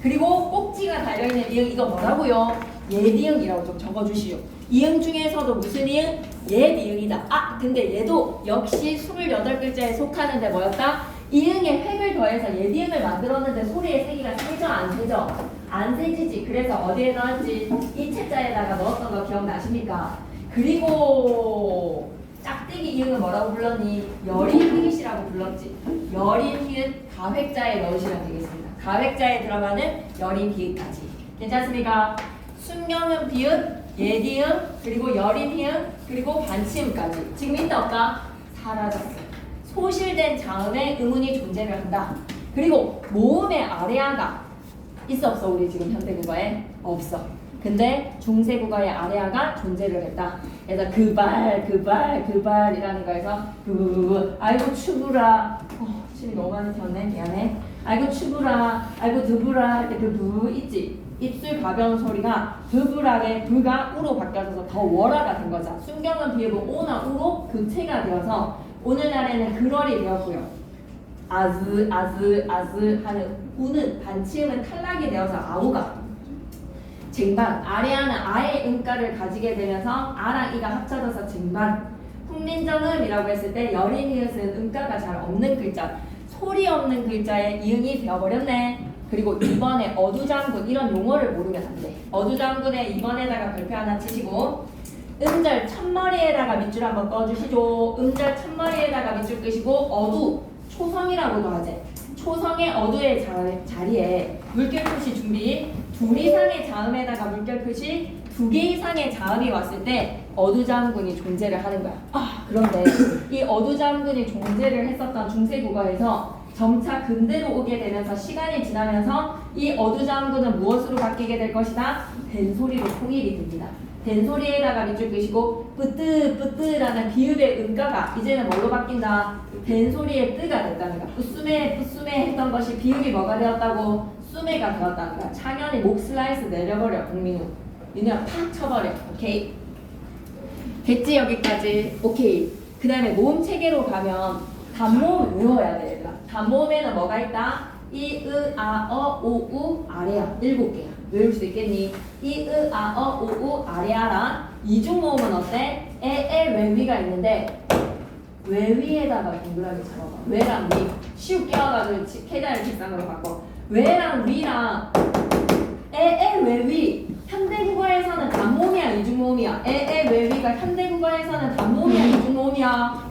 Speaker 1: 그리고 꼭지가 달려있는 이응 이거 뭐라고요? 예디응이라고 좀 적어주시오. 이응 중에서도 무슨 이응? 예디응이다. 아 근데 얘도 역시 28글자에 속하는데 뭐였다? 이응에 획을 더해서 예디응을 만들었는데 소리의 세기가 세죠 안 세죠? 안 세지지. 그래서 어디에 넣었지? 이체자에다가 넣었던 거 기억나십니까? 그리고 짝대기 이응은 뭐라고 불렀니? 여린 히읗이라고 불렀지. 여린 히읗 가획자에 넣으시면 되겠습니다. 가획자에 들어가는 여린 히읗까지. 괜찮습니까? 순경은 비읍, 예디응, 그리고 여린 히읗, 그리고 반치음까지. 지금 있다 없다? 사라졌어요. 소실된 자음에 의문이 존재를 한다. 그리고 모음의 아래아가 있어 없어? 우리 지금 현대국어에? 없어. 근데 중세국어의 아래아가 존재를 했다. 그래서 그발이라는 거에서 아이고 추부라. 침이 너무 많이 튀었네. 미안해. 아이고 추부라. 아이고 드부라 할 때 그 부 있지? 입술 가벼운 소리가 드부라의 부가 우로 바뀌어서 더 월화가 된 거죠. 순경은 비읍은 오나 우로 교체가 되어서 오늘날에는 글월이 되었고요. 아즈 하는 우는 반치음은 탈락이 되어서 아우가 쟁반 아래아는 아의 음가를 가지게 되면서 아랑 이가 합쳐져서 쟁반. 훈민정음이라고 했을 때 여린 히읗은 음가가 잘 없는 글자 소리 없는 글자에 이응이 되어버렸네. 그리고 2번에 어두장군 이런 용어를 모르면 안 돼. 어두장군에 2번에다가 별표 하나 치시고 음절 첫머리에다가 밑줄 한번 꺼주시죠. 음절 첫머리에다가 밑줄 끄시고 어두 초성이라고도 하지. 초성의 어두의 자리에 물결 표시 준비. 2 이상의 자음에다가 물결 표시 2개 이상의 자음이 왔을 때 어두장군이 존재를 하는 거야. 그런데 이 어두장군이 존재를 했었던 중세국어에서 점차 근대로 오게 되면서 시간이 지나면서 이 어두장군은 무엇으로 바뀌게 될 것이다? 된소리로 통일이 됩니다. 된소리에다가 밑줄 끄시고 뿌뜨뿌뜨라는 비읍의 음가가 이제는 뭘로 바뀐다? 된소리의 뜨가 됐다는 거야. 뿌수메 했던 것이 비읍이 뭐가 되었다고? 수메가 되었다는 거야. 창현이 목 슬라이스 내려버려. 국민우 민우야 팍 쳐버려. 오케이 됐지 여기까지? 오케이. 그 다음에 모음 체계로 가면 단모음 외워야 돼 얘들아. 단모음에는 뭐가 있다? 이, 으, 아, 어, 오, 우, 아래야. 7개야. 외울 수 있겠니? 이, 으, 아, 어, 오, 우, 아래야랑 이중모음은 어때? 에, 외위가 있는데 외위에다가 동그라미 잡아봐. 외랑 위. 쉬우 깨워가지고 계단을 책상으로 바꿔. 외랑 위랑 에, 외위. 현대국어에서는 단모음이야 이중모음이야? 에, 외위가 현대국어에서는 단모음이야 이중모음이야?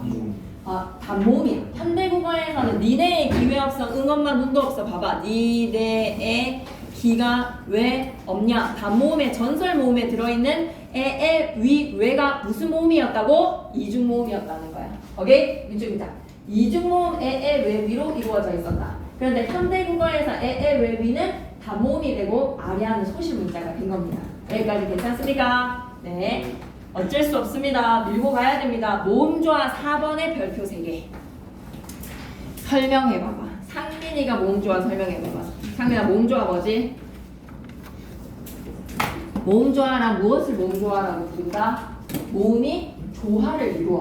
Speaker 1: 단모음이야. 현대국어에서는 니네의 기회 없어. 응엄만 눈도 없어. 봐봐. 니네의 기가 왜 없냐? 단모음의 전설 모음에 들어있는 에, 위, 외가 무슨 모음이었다고? 이중모음이었다는 거야. 오케이? 이쪽이다. 이중모음 에, 외, 위로 이루어져 있었다. 그런데 현대국어에서 에, 외, 위는 단모음이 되고 아래하는 소실 문자가 된 겁니다. 여기까지 괜찮습니까? 네. 어쩔 수 없습니다. 밀고 가야 됩니다. 모음조화 4번의 별표 3개. 설명해봐봐. 상민이가 모음조화 설명해봐봐. 상민아 모음조화 뭐지? 모음조화란 무엇을 모음조화라고 부른다? 모음이 조화를 이루어.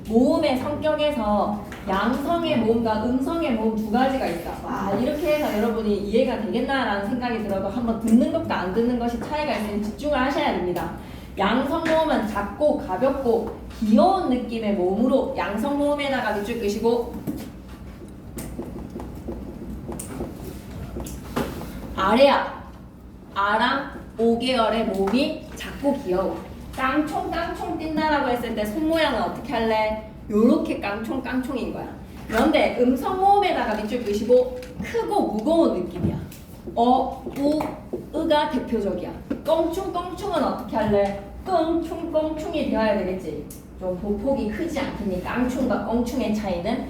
Speaker 1: 모음의 성격에서 양성의 모음과 음성의 모음 두 가지가 있다. 와 이렇게 해서 여러분이 이해가 되겠나라는 생각이 들어도 한번 듣는 것과 안 듣는 것이 차이가 있으니 집중을 하셔야 됩니다. 양성 모음은 작고 가볍고 귀여운 느낌의 모음으로 양성 모음에다가 밑줄 끄시고 아래야 아랑 5개월의 모음이 작고 귀여워. 깡총 뛴다라고 했을 때 손 모양은 어떻게 할래? 요렇게 깡총인 거야. 그런데 음성 모음에다가 밑줄 끄시고 크고 무거운 느낌이야. 우, 으가 대표적이야. 껑충은 어떻게 할래? 껑충이 되어야 되겠지. 좀 보폭이 크지 않겠니? 깡충과 껑충의 차이는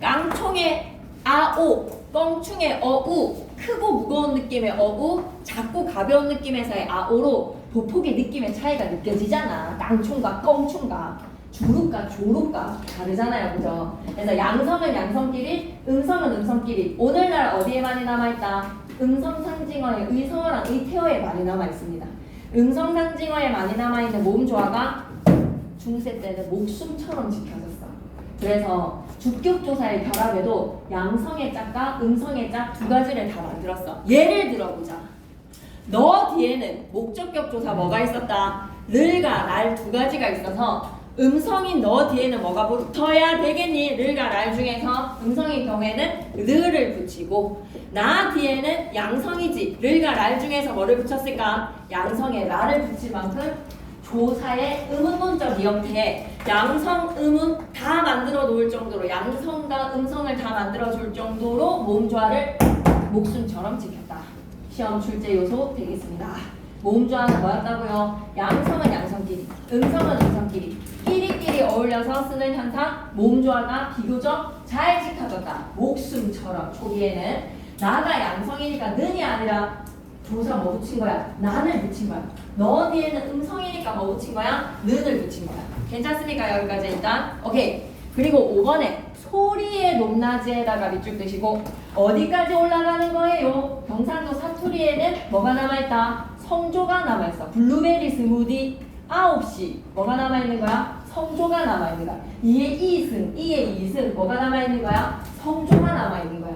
Speaker 1: 깡총의 아오, 껑충의 어우, 크고 무거운 느낌의 어우, 작고 가벼운 느낌에서의 아오로 보폭의 느낌의 차이가 느껴지잖아. 깡충과 껑충과 주룩과 조룩과 다르잖아요, 그죠? 그래서 양성은 양성끼리, 음성은 음성끼리. 오늘날 어디에 많이 남아있다? 음성상징어에 의성어랑 의태어에 많이 남아있습니다. 음성상징어에 많이 남아있는 모음조화가 중세 때는 목숨처럼 지켜졌어. 그래서 주격조사의 결합에도 양성의 짝과 음성의 짝 두 가지를 다 만들었어. 예를 들어보자. 너 뒤에는 목적격 조사 뭐가 있었다? 를과 날 두 가지가 있어서 음성인 너 뒤에는 뭐가 붙어야 되겠니? 를과 날 중에서 음성인 경우에는 르를 붙이고 나 뒤에는 양성이지. 를과 날 중에서 뭐를 붙였을까? 양성에 라를 붙일 만큼 조사의 의문문적 형태에 양성, 음운 다 만들어 놓을 정도로 양성과 음성을 다 만들어 줄 정도로 모음조화를 목숨처럼 지켰다. 시험 출제 요소 되겠습니다. 모음조화는 뭐였다고요? 양성은 양성끼리, 음성은 음성끼리 끼리끼리 어울려서 쓰는 현상 모음조화가 비교적 잘 지켜졌다. 목숨처럼 초기에는 나가 양성이니까 는이 아니라 조사 뭐 붙인 거야? 난을 붙인 거야. 너 뒤에는 음성이니까 뭐 붙인 거야? 는을 붙인 거야. 괜찮습니까? 여기까지 일단 오케이. 그리고 5번에 소리의 높낮이에다가 밑줄 끄시고 어디까지 올라가는 거예요? 경상도 사투리에는 뭐가 남아있다? 성조가 남아있어. 블루베리 스무디 9시 뭐가 남아있는 거야? 성조가 남아있는 거야. 이의 이승, 이의 이승 뭐가 남아있는 거야? 성조가 남아있는 거야.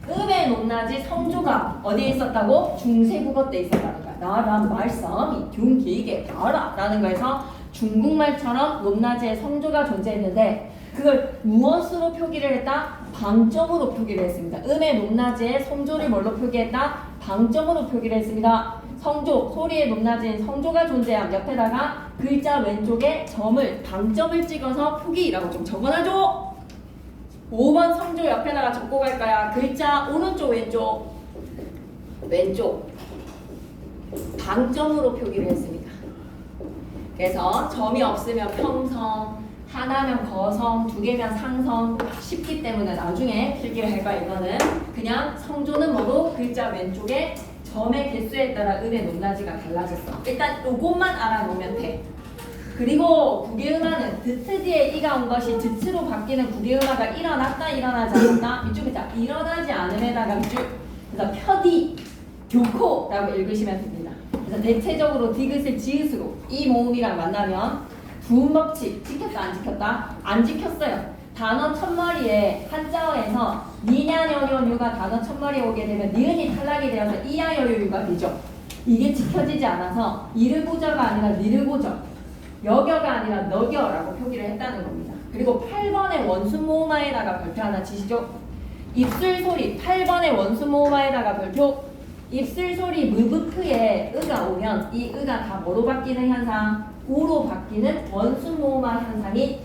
Speaker 1: 음의 높낮이 성조가 어디에 있었다고? 중세국어 때 있었다는 거야. 나란 말싸움이 둥기게 봐라 라는 거에서 중국말처럼 높낮이의 성조가 존재했는데 그걸 무엇으로 표기를 했다? 방점으로 표기를 했습니다. 음의 높낮이의 성조를 뭘로 표기했다? 방점으로 표기를 했습니다. 성조, 소리의 높낮이인 성조가 존재함 옆에다가 글자 왼쪽에 점을, 방점을 찍어서 표기라고 좀 적어놔줘. 5번 성조 옆에다가 적고 갈 거야. 글자 오른쪽, 왼쪽, 왼쪽 방점으로 표기를 했습니다. 그래서 점이 없으면 평성, 하나면 거성, 두 개면 상성 쉽기 때문에 나중에 필기를 할 거야. 이거는 그냥 성조는 뭐로 글자 왼쪽에 점의 개수에 따라 음의 높낮이가 달라졌어. 일단 요것만 알아놓으면 돼. 그리고 국외음화는 드트 뒤에 이가 온 것이 드트로 바뀌는 국외음화가 일어났다 일어나지 않았다 이쪽에 자 일어나지 않음에다가 이쪽 그래서 표디 교코라고 읽으시면 됩니다. 그래서 대체적으로 디귿을 지읒으로 이 모음이랑 만나면 두음 법칙 지켰다 안 지켰다? 안 지켰어요. 단어 첫머리에 한자어에서 니냐녀녀유가 단어 첫머리에 오게 되면 니은이 탈락이 되어서 이야여유가 되죠. 이게 지켜지지 않아서 이를 보자가 아니라 니를 보자, 여겨가 아니라 너겨라고 표기를 했다는 겁니다. 그리고 8번의 원순모음화에다가 별표 하나 치시죠. 입술소리 8번의 원순모음화에다가 별표. 입술소리 무브프에 으가 오면 이 으가 다 뭐로 바뀌는 현상? 우로 바뀌는 원순모음화 현상이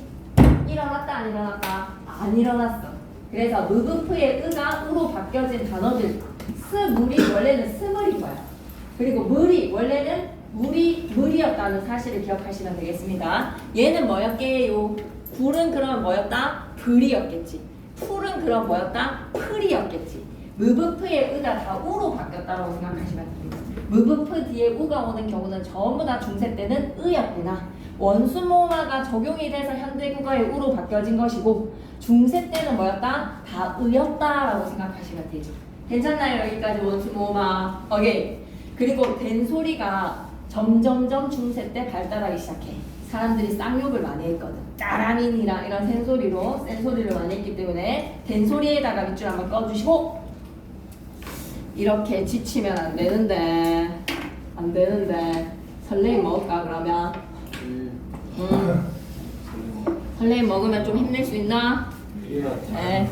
Speaker 1: 일어났다 안 일어났다? 안 일어났어. 그래서 무브프의 으가 우로 바뀌어진 단어들 스물이 원래는 스물인 거야. 그리고 물이 원래는 물이었다는 사실을 기억하시면 되겠습니다. 얘는 뭐였게요? 불은 그럼 뭐였다? 불이었겠지. 풀은 그럼 뭐였다? 풀이었겠지. 무브프의 으가 다 우로 바뀌었다고 생각하시면 됩니다. 무브프 뒤에 우가 오는 경우는 전부 다 중세 때는 으였구나. 원순모음화가 적용이 돼서 현대국어의 우로 바뀌어진 것이고 중세 때는 뭐였다? 다 으였다라고 생각하시면 되죠. 괜찮나요? 여기까지 원순모음화. 오케이. 그리고 된소리가 점점점 중세 때 발달하기 시작해. 사람들이 쌍욕을 많이 했거든. 까라민이랑 이런 센 소리를 많이 했기 때문에 된소리에다가 밑줄 한번 꺼주시고 이렇게 지치면 안 되는데 설레임 먹을까 그러면? 설레임 먹으면 좀 힘낼 수 있나? 네.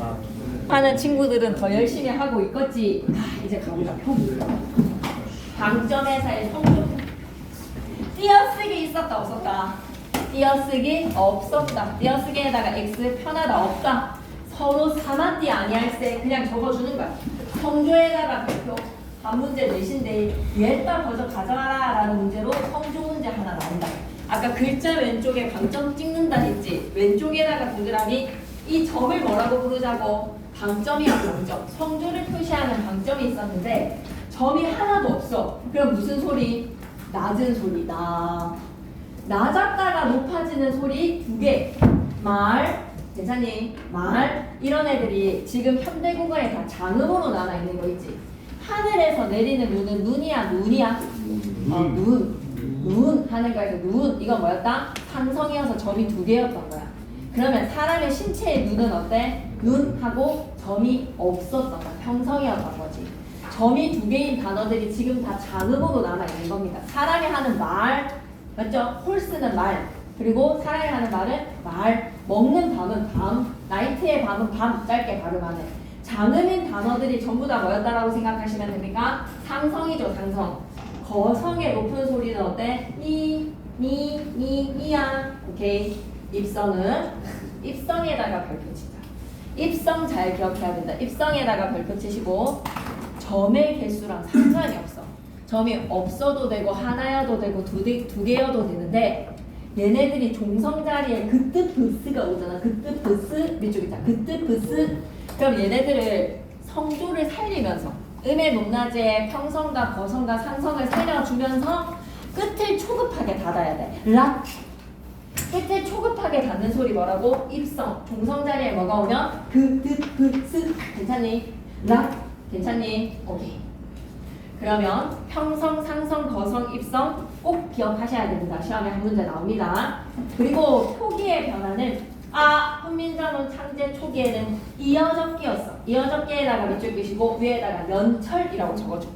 Speaker 1: 하는 친구들은 더 열심히 하고 있겠지. 이제 가보자. 표기. 방점에서의 성조. 띄어쓰기 있었다 없었다? 띄어쓰기 없었다. 띄어쓰기에다가 X 편하다 없다. 서로 사마띠 아니할세 그냥 적어주는 거야. 성조에다가 별표. 한 문제 내신데 얘다 벌써 가져와라 라는 문제로 성조 문제 하나 나온다. 아까 글자 왼쪽에 방점 찍는다 했지. 왼쪽에다가 동그라미 이 점을 뭐라고 부르자고? 방점이야. 방점. 성조를 표시하는 방점이 있었는데 점이 하나도 없어. 그럼 무슨 소리? 낮은 소리다. 낮았다가 높아지는 소리 두 개. 말, 괜찮니? 말 이런 애들이 지금 현대국어에 다 장음으로 나와 있는 거 있지. 하늘에서 내리는 눈은 눈이야 눈이야? 눈 하는 거에서 눈 이건 뭐였다? 상성이어서 점이 두 개였던 거야. 그러면 사람의 신체의 눈은 어때? 눈하고 점이 없었던 거야. 평성이었던 거지. 점이 두 개인 단어들이 지금 다 장음으로 남아 있는 겁니다. 사람이 하는 말 맞죠? 홀스는 말. 그리고 사람이 하는 말은 말. 먹는 밤은 밤. 나이트의 밤은 밤. 짧게 발음하는. 장음인 단어들이 전부 다 뭐였다라고 생각하시면 됩니까? 상성이죠, 상성. 거성의 높은 소리는 어때? 니야. 오케이. 입성에다가 별표 치자. 입성 잘 기억해야 된다. 입성에다가 별표 치시고 점의 개수랑 상관이 없어. 점이 없어도 되고 하나여도 되고 두 개여도 되는데 얘네들이 종성 자리에 그뜻 브스가 오잖아. 그뜻 브스 밑쪽 있다. 그뜻 브스. 그럼 얘네들을 성조를 살리면서 음의 높낮이에 평성과 거성과 상성을 살려주면서 끝을 초급하게 닫아야 돼. 락. 끝을 초급하게 닫는 소리 뭐라고? 입성. 종성 자리에 뭐가 오면 그뜻 브스. 괜찮니? 락. 괜찮니? 오케이. 그러면 평성, 상성, 거성, 입성 꼭 기억하셔야 됩니다. 시험에 한 문제 나옵니다. 그리고 표기의 변화는 훈민정음 창제 초기에는 이어적기였어. 이어적기에다가 밑줄 그시고 위에다가 연철이라고 적어줘.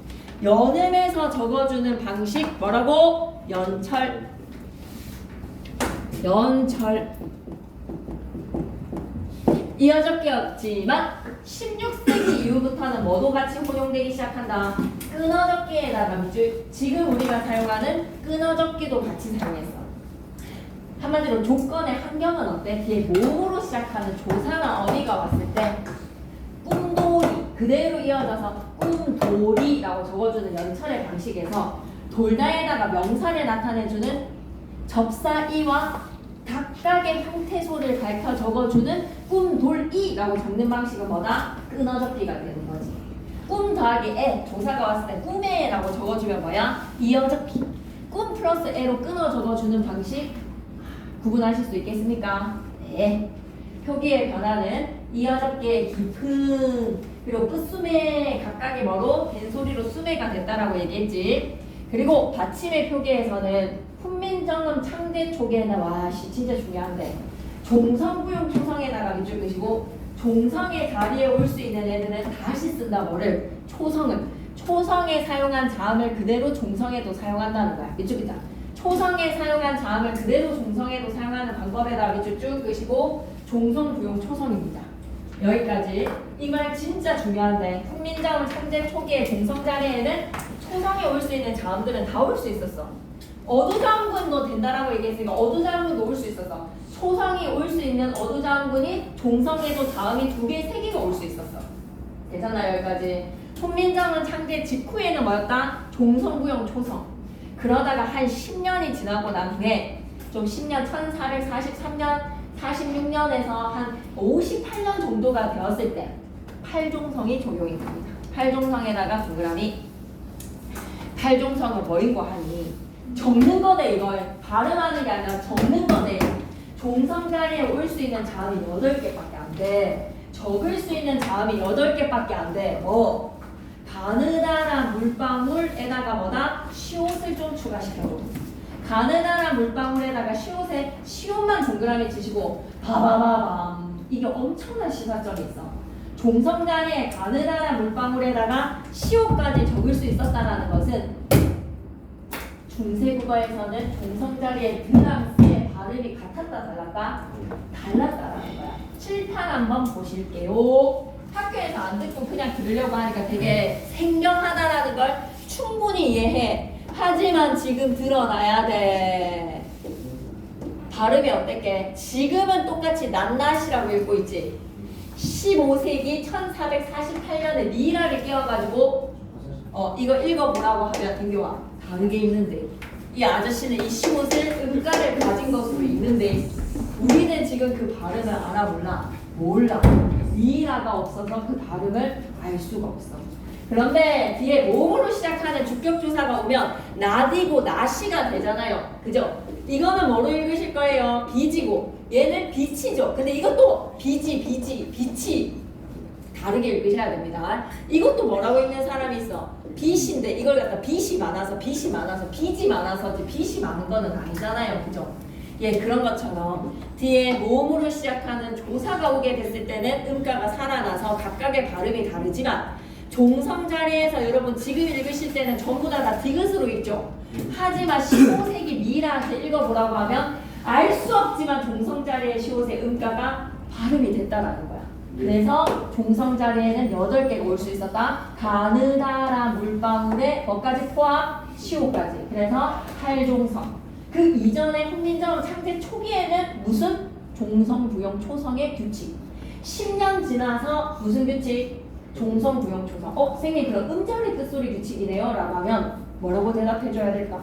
Speaker 1: 연음에서 적어주는 방식 뭐라고? 연철. 이어적기였지만 16세기 이후부터는 뭐도 같이 혼용되기 시작한다. 끊어적기에다가 밑줄, 지금 우리가 사용하는 끊어적기도 같이 사용했어. 한마디로 조건의 환경은 어때? 뒤에 몸으로 시작하는 조사나 어휘가 왔을 때 꿈돌이 그대로 이어져서 꿈돌이라고 적어주는 연철의 방식에서 돌다에다가 명사를 나타내주는 접사이와 각각의 형태소를 밝혀 적어주는 꿈돌이라고 적는 방식은 뭐다? 끊어적기가 되는 거지. 꿈 더하기 에, 조사가 왔을 때 꿈에라고 적어주면 뭐야? 이어적기. 꿈 플러스 에로 끊어 적어주는 방식 구분하실 수 있겠습니까? 네. 표기의 변화는 이어적기의 깊은 그리고 끝수매 각각의 뭐로 된소리로 수매가 됐다라고 얘기했지. 그리고 받침의 표기에서는 훈민정음 창제 초기에는 와씨 진짜 중요한데 종성부용 초성에다가 밑줄 그시고 종성의 자리에 올 수 있는 애들은 다시 쓴다. 뭐를? 초성은 초성에 사용한 자음을 그대로 종성에도 사용한다는 거야. 밑줄 그자. 초성에 사용한 자음을 그대로 종성에도 사용하는 방법에다가 밑줄 쭉 그시고 종성부용 초성입니다. 여기까지. 이 말 진짜 중요한데 훈민정음 창제 초기의 종성 자리에는 초성에 올 수 있는 자음들은 다 올 수 있었어. 어두자음군도 된다라고 얘기했으니까 어두자음군도 올 수 있었어. 초성이 올 수 있는 어두자음군이 종성에도 자음이 2개, 3개가 올 수 있었어. 괜찮아요? 여기까지. 훈민정음 창제 직후에는 뭐였다? 종성부용 초성. 그러다가 한 10년이 지나고 난 후에 좀 10년, 1443년, 46년에서 한 58년 정도가 되었을 때 팔종성이 적용이 됩니다. 팔종성에다가 동그라미. 팔종성은 뭐인 거 하니? 적는 거네. 이걸 발음하는 게 아니라 적는 거네. 종성 자리에 올 수 있는 자음이 8개밖에 안 돼. 적을 수 있는 자음이 8개밖에 안 돼. 뭐? 가느다란 물방울에다가 뭐다? 시옷을 좀 추가시켜줘. 가느다란 물방울에다가 시옷에 시옷만 동그라미 치시고 바바바밤. 이게 엄청난 시사점이 있어. 종성 자리에 가느다란 물방울에다가 시옷까지 적을 수 있었다는 것은 중세국어에서는 종성 자리에 뉘앙스의 발음이 같았다 달랐다? 달랐다라는 거야. 칠판 한번 보실게요. 학교에서 안 듣고 그냥 들으려고 하니까 되게 생경하다라는 걸 충분히 이해해. 하지만 지금 드러나야 돼. 발음이 어땠게? 지금은 똑같이 낱낱이라고 읽고 있지. 15세기 1448년에 미라를 끼워가지고 이거 읽어보라고 하면 등교와 다르게 읽는데 이 아저씨는 이 시옷을 음가를 가진 것으로 읽는데 우리는 지금 그 발음을 알아 몰라. 미라가 없어서 그 발음을 알 수가 없어. 그런데 뒤에 몸으로 시작하는 주격조사가 오면 나디고 나시가 되잖아요. 그죠? 이거는 뭐로 읽으실 거예요? 비지고 얘는 빛이죠. 근데 이것도 빛이 다르게 읽으셔야 됩니다. 이것도 뭐라고 읽는 사람이 있어? 빛인데 이걸 갖다 빛이 많아서 빛이 많아서지 빛이 많은 거는 아니잖아요. 그죠? 예, 그런 것처럼 뒤에 모음으로 시작하는 조사가 오게 됐을 때는 음가가 살아나서 각각의 발음이 다르지만 종성 자리에서 여러분 지금 읽으실 때는 전부 다 디귿으로 읽죠. 하지만 15세기 미라한테 읽어보라고 하면 알 수 없지만 종성 자리의 시옷의 음가가 발음이 됐다라는 거야. 그래서 종성 자리에는 8개가 올 수 있었다. 가느다란 물방울에 뭐까지 포함? 시옷까지. 그래서 팔종성. 그 이전에 훈민정음 창제 초기에는 무슨? 종성부용 초성의 규칙. 10년 지나서 무슨 규칙? 종성부용 초성. 선생님 그럼 음절의 끝소리 규칙이네요 라고 하면 뭐라고 대답해줘야 될까?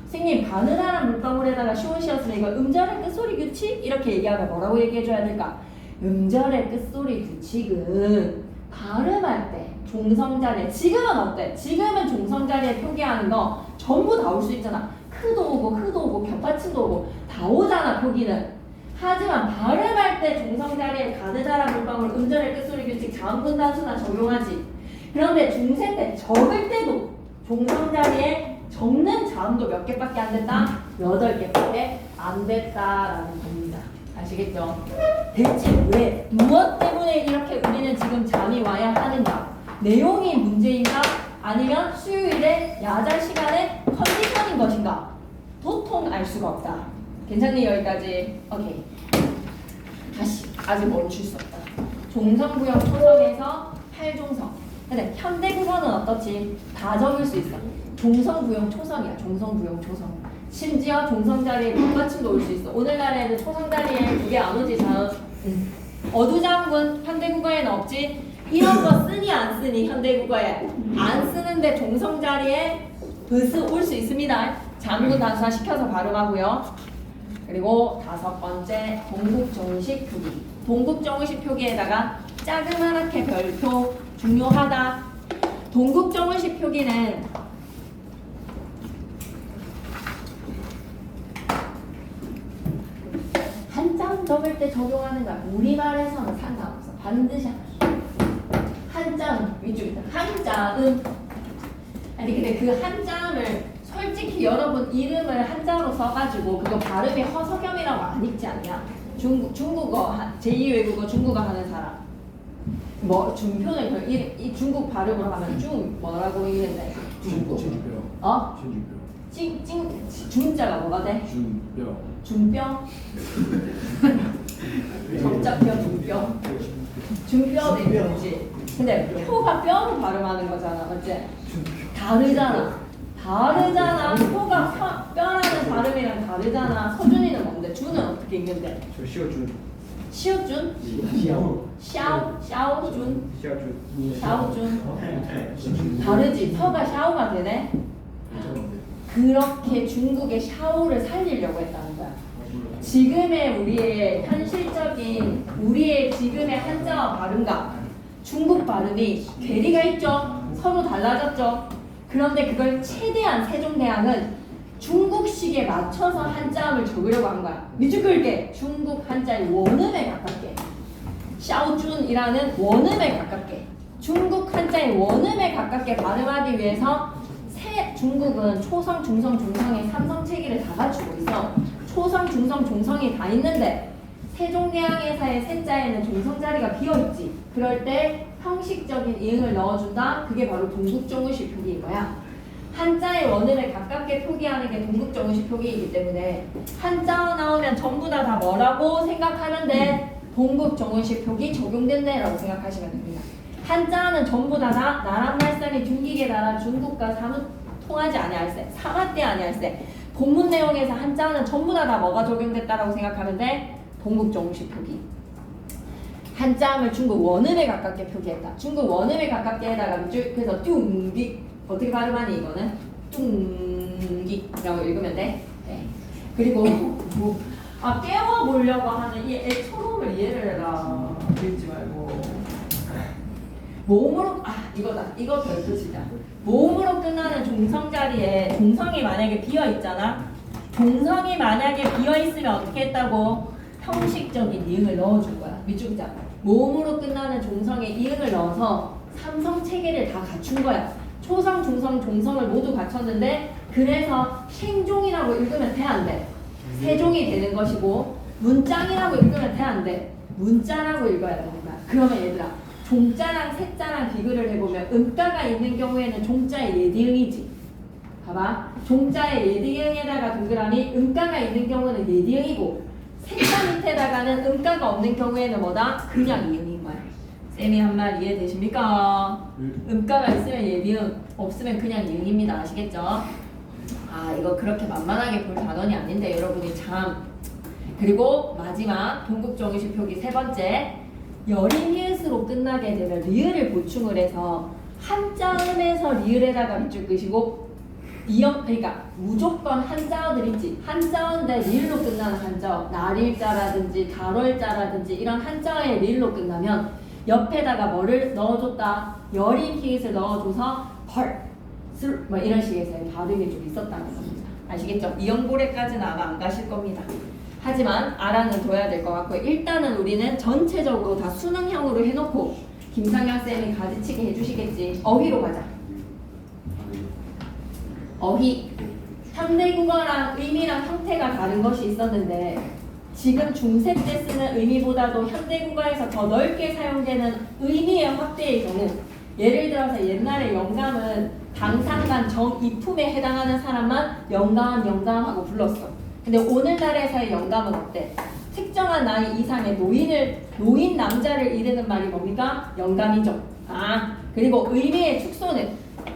Speaker 1: 선생님 가느다란 물방울에다가 시옷이었으면 이거 음절의 끝소리 규칙? 이렇게 얘기하면 뭐라고 얘기해줘야 될까? 음절의 끝소리 규칙은 발음할 때 종성자리에 지금은 어때? 지금은 종성자리에 표기하는 거 전부 다 올 수 있잖아. 크도 오고 겹받침도 오고 다 오잖아 표기는. 하지만 발음할 때 종성자리에 가느다란 물방울 음절의 끝소리 규칙 자음분 단수나 적용하지. 그런데 중세 때 적을 때도 종성자리에 적는 자음도 몇 개밖에 안 됐다? 8개밖에 안 됐다라는 겁니다. 아시겠죠? 대체 왜? 무엇 때문에 이렇게 우리는 지금 잠이 와야 하는가? 내용이 문제인가? 아니면 수요일에 야자 시간에 컨디션인 것인가? 도통 알 수가 없다. 괜찮니? 여기까지? 오케이. 다시. 아직 멈출 수 없다. 종성부영 초성에서 팔종성. 근데 현대국어는 어떻지? 다 적을 수 있어. 종성부영 초성이야. 종성부영 초성. 심지어 종성 자리에 밑받침도 올 수 있어. 오늘날에는 초성 자리에 그게 안 오지. 어두장군 현대국어에는 없지. 이런 거 쓰니 안 쓰니 현대국어에 안 쓰는데 종성 자리에 으스 올 수 있습니다. 장군 단수화 시켜서 발음하고요. 그리고 5번째 동국정식 표기. 동국정식 표기에다가 자그마하게 별표 중요하다. 동국정식 표기는 한자음 적을 때 적용하는 거야. 우리말에서는 상관없어. 반드시 한자음 위쪽이다. 한자음. 아니 근데 그 한자음을 솔직히 여러분 이름을 한자로 써가지고 그거 발음이 허석염이라고 안 읽지 않냐? 중국어 제2 외국어 중국어 하는 사람 뭐 중표는 그 이 중국 발음으로 하면 중 뭐라고 읽는데?
Speaker 4: 중뼈.
Speaker 1: 어?
Speaker 4: 중뼈.
Speaker 1: 중자가 뭐가 돼?
Speaker 4: 중뼈.
Speaker 1: 중뼈? 정자뼈 중뼈? 중뼈도 있지. 근데 표가 뼈로 발음하는 거잖아, 맞지? 다르잖아. 표가 뼈라는 발음이랑 다르잖아. 서준이는 뭔데? 준은 어떻게 읽는데?
Speaker 4: 저 시어준.
Speaker 1: 시어준? 샤오준? 다르지. 혀가 샤오가 되네. 그렇게 중국의 샤오를 살리려고 했다는 거야. 지금의 우리의 현실적인 우리의 지금의 한자어 발음과 중국 발음이 괴리가 있죠. 서로 달라졌죠. 그런데 그걸 최대한 세종대왕은 중국식에 맞춰서 한자음을 적으려고 한 거야. 밑줄 그을게. 중국 한자의 원음에 가깝게. 샤오준이라는 원음에 가깝게. 중국 한자의 원음에 가깝게 발음하기 위해서 중국은 초성, 중성, 종성의 삼성 체계를 다 갖추고 있어. 초성, 중성, 종성이 다 있는데 세종대왕에서의 세자에는 종성 자리가 비어있지. 그럴 때 형식적인 이응을 넣어준다. 그게 바로 동국정의식 표기인 거야. 한자의 원음에 가깝게 표기하는 게 동국정의식 표기이기 때문에 한자어 나오면 전부 다 뭐라고 생각하면 돼? 동국정의식 표기 적용됐네 라고 생각하시면 됩니다. 한자어는 전부 다 나란 말씀이 중기계 나라 중국과 사뭇 통하지 아니할세. 사마때 아니할세. 본문 내용에서 한자어는 전부 다 뭐가 적용됐다라고 생각하면 돼? 동국정의식 표기. 한자음을 중국 원음에 가깝게 표기했다. 중국 원음에 가깝게 해다가 그래서 뚱기 어떻게 발음하니 이거는? 뚱기라고 읽으면 돼. 네. 그리고 깨워보려고 하는 이 애초롬을 이해를 해라. 읽지 말고. 모음으로 이거다. 이거 별표치자. 모음으로 끝나는 종성 자리에 종성이 만약에 비어 있잖아. 종성이 만약에 비어 있으면 어떻게 했다고? 형식적인 이응을 넣어줄 거야. 밑줄자. 모음으로 끝나는 종성에 이응을 넣어서 삼성 체계를 다 갖춘 거야. 초성, 중성, 종성을 모두 갖췄는데 그래서 생종이라고 읽으면 돼, 안 돼? 세종이 되는 것이고 문장이라고 읽으면 돼, 안 돼? 문자라고 읽어야 되는 거야. 그러면 얘들아 종자랑 세자랑 비교를 해보면 음가가 있는 경우에는 종자의 예디응이지. 봐봐. 종자의 예디응에다가 동그라미 음가가 있는 경우는 예디응이고 세자 밑에다가는 음가가 없는 경우에는 뭐다? 그냥 이응인 거야. 쌤이 한 말 이해되십니까? 음가가 있으면 예디응 없으면 그냥 이응입니다. 아시겠죠? 이거 그렇게 만만하게 볼 단원이 아닌데 여러분이 참. 그리고 마지막 동국정의식 표기 세 번째. 여린 히읗으로 끝나게 되면 리을을 보충을 해서 한자음에서 리을에다가 밑줄 끄시고 그러니까 무조건 한자어들 있지. 한자어인데 리을로 끝나는 한자어 날일자라든지 달월자라든지 이런 한자어에 리을로 끝나면 옆에다가 뭐를 넣어줬다. 여린 히읗을 넣어줘서 뭐 이런 식의 발음이 좀 있었다는 겁니다. 아시겠죠? 이영고래까지는 아마 안 가실 겁니다. 하지만 알아는 둬야 될 것 같고 일단은 우리는 전체적으로 다 수능형으로 해놓고 김상현 쌤이 가르치게 해주시겠지. 어휘로 가자. 어휘. 현대국어랑 의미랑 형태가 다른 것이 있었는데 지금 중세 때 쓰는 의미보다도 현대국어에서 더 넓게 사용되는 의미의 확대의 경우 예를 들어서 옛날에 영감은 당상간 정이품에 해당하는 사람만 영감 하고 불렀어. 근데 오늘날에서의 영감은 어때? 특정 일정한 나이 이상의 노인 남자를 이르는 말이 뭡니까? 영감이죠. 그리고 의미의 축소는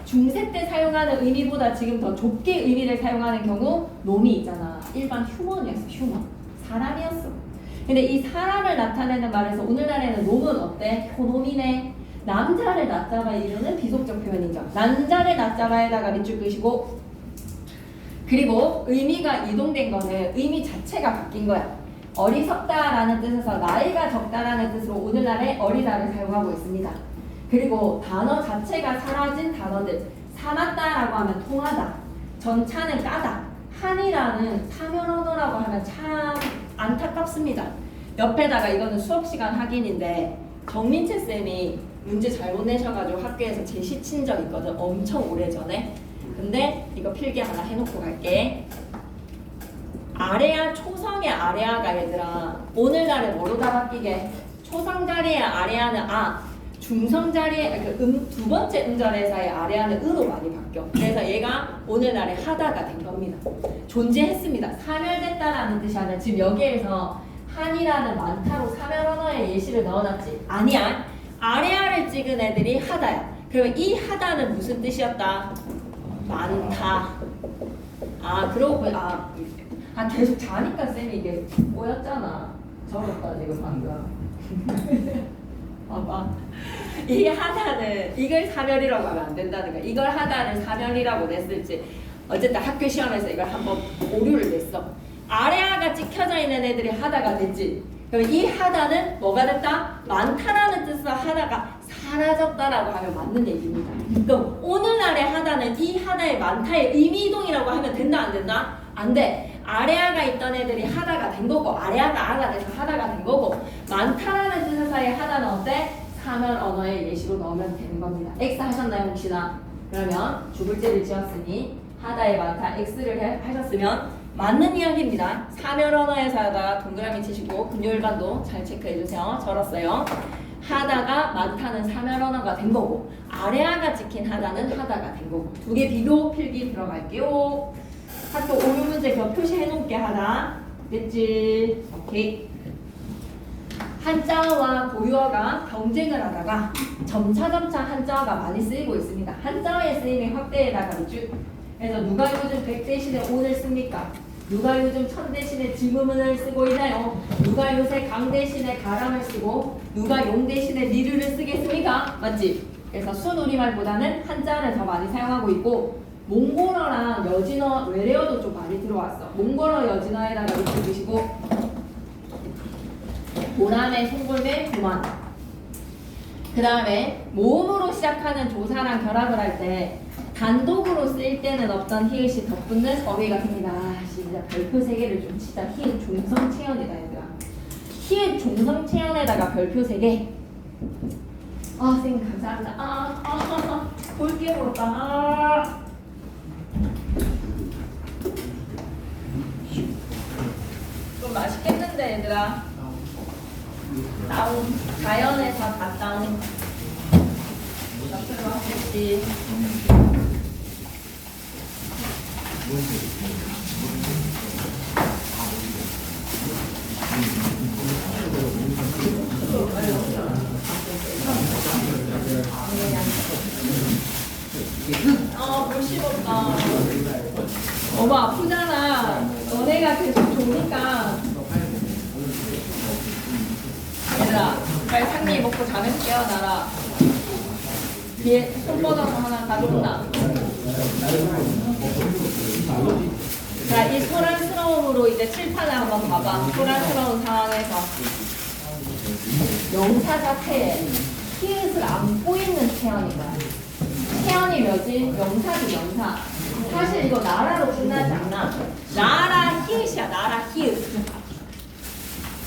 Speaker 1: 중세 때 사용하는 의미보다 지금 더 좁게 의미를 사용하는 경우 놈이 있잖아. 일반 휴먼이었어. 휴먼. 사람이었어. 근데 이 사람을 나타내는 말에서 오늘날에는 놈은 어때? 효놈이네. 남자를 낮잡아 이르는 비속적 표현이죠. 남자를 낮잡아에다가 밑줄 끄시고, 그리고 의미가 이동된 거는 의미 자체가 바뀐 거야. 어리석다라는 뜻에서 나이가 적다라는 뜻으로 오늘날에 어리다를 사용하고 있습니다. 그리고 단어 자체가 사라진 단어들. 사납다라고 하면 통하다. 전차는 까다. 한이라는 사면 언어라고 하면 참 안타깝습니다. 옆에다가 이거는 수업시간 확인인데 정민채 쌤이 문제 잘못 내셔가지고 학교에서 제시 친 적 있거든. 엄청 오래전에. 근데 이거 필기 하나 해놓고 갈게. 아래아 초성의 아래아가 얘들아 오늘날에 뭐로 다 바뀌게? 초성 자리에 아래아는 중성 자리에 두 번째 음절에서의 아래아는 으로 많이 바뀌어. 그래서 얘가 오늘날에 하다가 된 겁니다. 존재했습니다. 사멸됐다라는 뜻이 아니라 지금 여기에서 한이라는 많다로 사멸 언어의 예시를 넣어놨지. 아니야. 아래아를 찍은 애들이 하다야. 그러면 이 하다는 무슨 뜻이었다? 많다. 그러고 계속 자니까 쌤이 이게 꼬였잖아. 적었다 지금 방금. 봐봐. 이 하다는 이걸 사멸이라고 하면 안 된다는 거야. 이걸 하다를 사멸이라고 냈을지 어쨌든 학교 시험에서 이걸 한번 오류를 냈어. 아래아가 찍혀져 있는 애들이 하다가 됐지. 그럼 이 하다는 뭐가 됐다? 많다라는 뜻으로 하다가 사라졌다라고 하면 맞는 얘기입니다. 그럼 오늘날의 하다는 이 하다의 많다의 의미 이동이라고 하면 된다 안 된다? 안 돼. 아래아가 있던 애들이 하다가 된 거고 아래아가 아가 돼서 하다가 된 거고 많다라는 뜻에서의 하다는 어때? 사면 언어의 예시로 넣으면 되는 겁니다. X 하셨나요 혹시나? 그러면 주글제를 지었으니 하다의 많다 X를 하셨으면 맞는 이야기입니다. 사면 언어에서 하다 동그라미 치시고 금요일반도 잘 체크해주세요. 절었어요. 하다가 많다는 사면 언어가 된 거고 아래아가 찍힌 하다는 하다가 된 거고 두 개 비교 필기 들어갈게요. 학교 오류 문제 그 표시해 놓을게 하나. 됐지? 오케이. 한자어와 고유어가 경쟁을 하다가 점차점차 한자어가 많이 쓰이고 있습니다. 한자어의 쓰임이 확대에다가 밑줄. 그래서 누가 요즘 100 대신에 5를 씁니까? 누가 요즘 1000 대신에 지문을 쓰고 있나요? 누가 요새 강 대신에 가람을 쓰고 누가 용 대신에 니르를 쓰겠습니까? 맞지? 그래서 순우리말보다는 한자어를 더 많이 사용하고 있고 몽골어랑 여진어, 외래어도 좀 많이 들어왔어. 몽골어, 여진어에다가 밑줄 주시고 보람의 송골매, 교만. 그 다음에 모음으로 시작하는 조사랑 결합을 할 때 단독으로 쓰일 때는 없던 히읗이 덧붙는 어휘가 됩니다. 진짜 별표 3개를 좀 치자. 히읗 종성체언이다 얘들아. 히읗 종성체언에다가 별표 3개. 선생님 감사합니다. 볼게 물었다. 좀 맛있겠는데 얘들아. 다운. 자연에서 다 다운. 옆으로 하겠지. 물 씹었다. 엄마 아프잖아. 너네가 계속 조니까. 얘들아, 빨리 상미 먹고 자면서 깨어나라. 뒤에 손 뻗어서 하나 가져온다. 자, 이 소란스러움으로 이제 칠판을 한번 봐봐. 소란스러운 상황에서 영사 자체에 히읗을 안고 있는 체언인 거야. 체언이 뭐지? 영사지 영사. 사실 이거 나라로 끝나지 않아. 나라 히읗이야. 나라 히읗.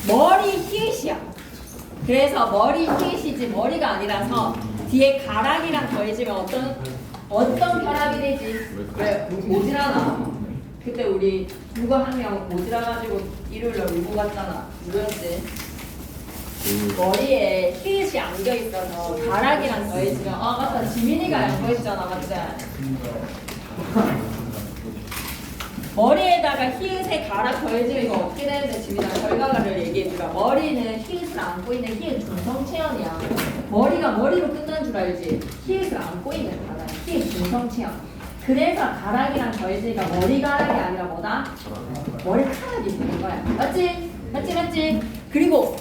Speaker 1: 머리 히읗이야. 그래서 머리 히읗이지 머리가 아니라서 뒤에 가락이랑 더해지면 어떤 결합이 되지? 왜? 모질하나? 그때 우리 누가 한 명 모질라가지고 일요일날 울고 갔잖아. 누구였지? 머리에 히읗이 안겨있어서 가락이랑 더해지면 맞다. 지민이가 안겨있잖아. 맞지? 머리에다가 히읗에 가락 더해지면 이거 어떻게 되는데 지민아 결과를 얘기해줄게. 머리는 히읗을 안고 있는 히읗 중성체형이야. 머리가 머리로 끝난 줄 알지? 히읗을 안고 있는 단어야. 히읗 중성체형. 그래서 가락이랑 더해지니까 머리가락이 아니라 뭐다? 머리카락이 되는 거야. 맞지? 맞지? 그리고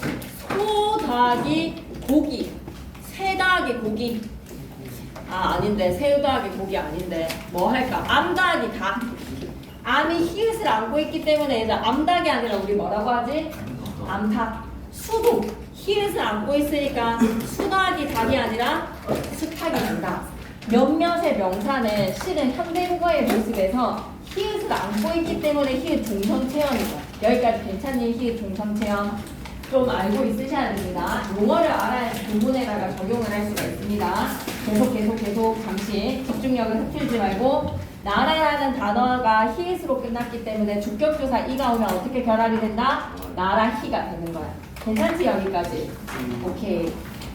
Speaker 1: 소 더하기 고기, 새 더하기 고기. 아닌데 새 더하기 고기 아닌데 뭐 할까? 암 더하기 닭. 암이 히읗을 안고 있기 때문에 얘들 암닭이 아니라 우리 뭐라고 하지? 암탉. 수도 히읗을 안고 있으니까 수 더하기 닭이 아니라 수탉이 된다. 몇몇의 명사는 실은 현대국어의 모습에서 히읗을 안고 있기 때문에 히읗 중성체형이다. 여기까지 괜찮니? 히읗 중성체형 좀 알고 있으셔야 됩니다. 용어를 알아야 구문에다가 적용을 할 수가 있습니다. 계속 잠시 집중력을 흐트리지 말고 나라라는 단어가 히읗으로 끝났기 때문에 주격조사 이가 오면 어떻게 결합이 된다? 나라히가 되는 거야. 괜찮지? 여기까지? 오케이.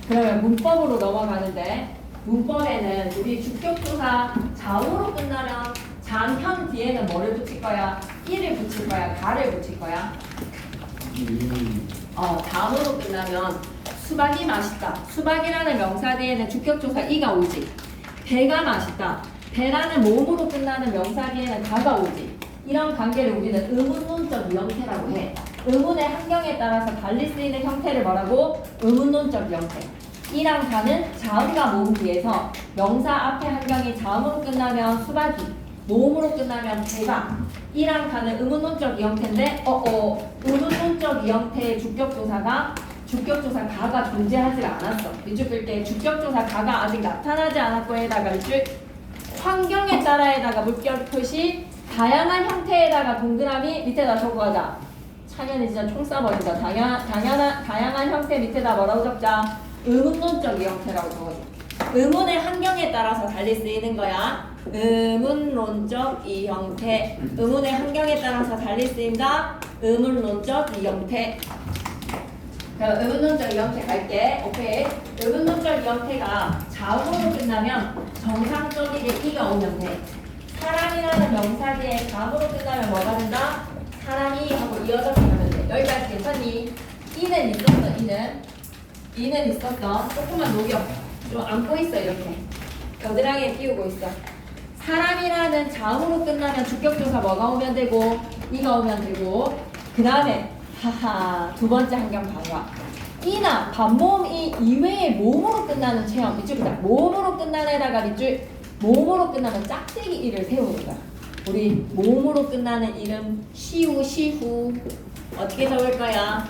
Speaker 1: 그러면 문법으로 넘어가는데 문법에는 우리 주격조사 자우로 끝나면 장현 뒤에는 뭐를 붙일 거야? 이를 붙일 거야? 가를 붙일 거야? 다음으로 끝나면 수박이 맛있다. 수박이라는 명사 뒤에는 주격조사 이가 오지. 배가 맛있다. 배라는 몸으로 끝나는 명사 뒤에는 가가 오지. 이런 관계를 우리는 의문론적 형태라고 해. 의문의 환경에 따라서 달리 쓰이는 형태를 뭐라고? 의문론적 형태. 이랑 가는 자음과 모음 뒤에서 명사 앞에 환경이 자음으로 끝나면 수박이, 모음으로 끝나면 배가. 이랑 가는 의문론적 형태인데 의문론적 형태의 주격조사가 주격조사 가가 존재하지 않았어. 밑줄 끌게 주격조사 가가 아직 나타나지 않았고 에다가 밑줄 환경에 따라에다가 물결 표시 다양한 형태에다가 동그라미 밑에다 적어가자. 창현이 진짜 총 쏴버린다. 다양한 형태 밑에다 뭐라고 적자? 의문론적 형태라고 적어줘. 의문의 환경에 따라서 달리 쓰이는 거야. 의문론적 이 형태. 의문의 환경에 따라서 달리 쓰인다. 의문론적 이 형태. 자, 의문론적 이 형태 갈게. 오케이. 의문론적 이 형태가 자음으로 끝나면 정상적이게 이가 오면 돼. 사람이라는 명사 뒤에 자음으로 끝나면 뭐가 된다? 사람이 하고 이어서 가면 돼. 여기까지 괜찮니? 이는 있었어. 이는 있었어. 조금만 녹여. 좀 안고 있어 이렇게. 겨드랑이에 끼우고 있어. 사람이라는 자음으로 끝나면 주격조사 뭐가 오면 되고 이가 오면 되고 그 다음에 두 번째 환경 봐봐. 이나 반모음 이 이외의 모음으로 끝나는 체형 밑줄 보자. 모음으로 끝나는 에다가 밑줄 모음으로 끝나면 짝대기 이를 세우는 거야. 우리 모음으로 끝나는 이름 시우 어떻게 적을 거야?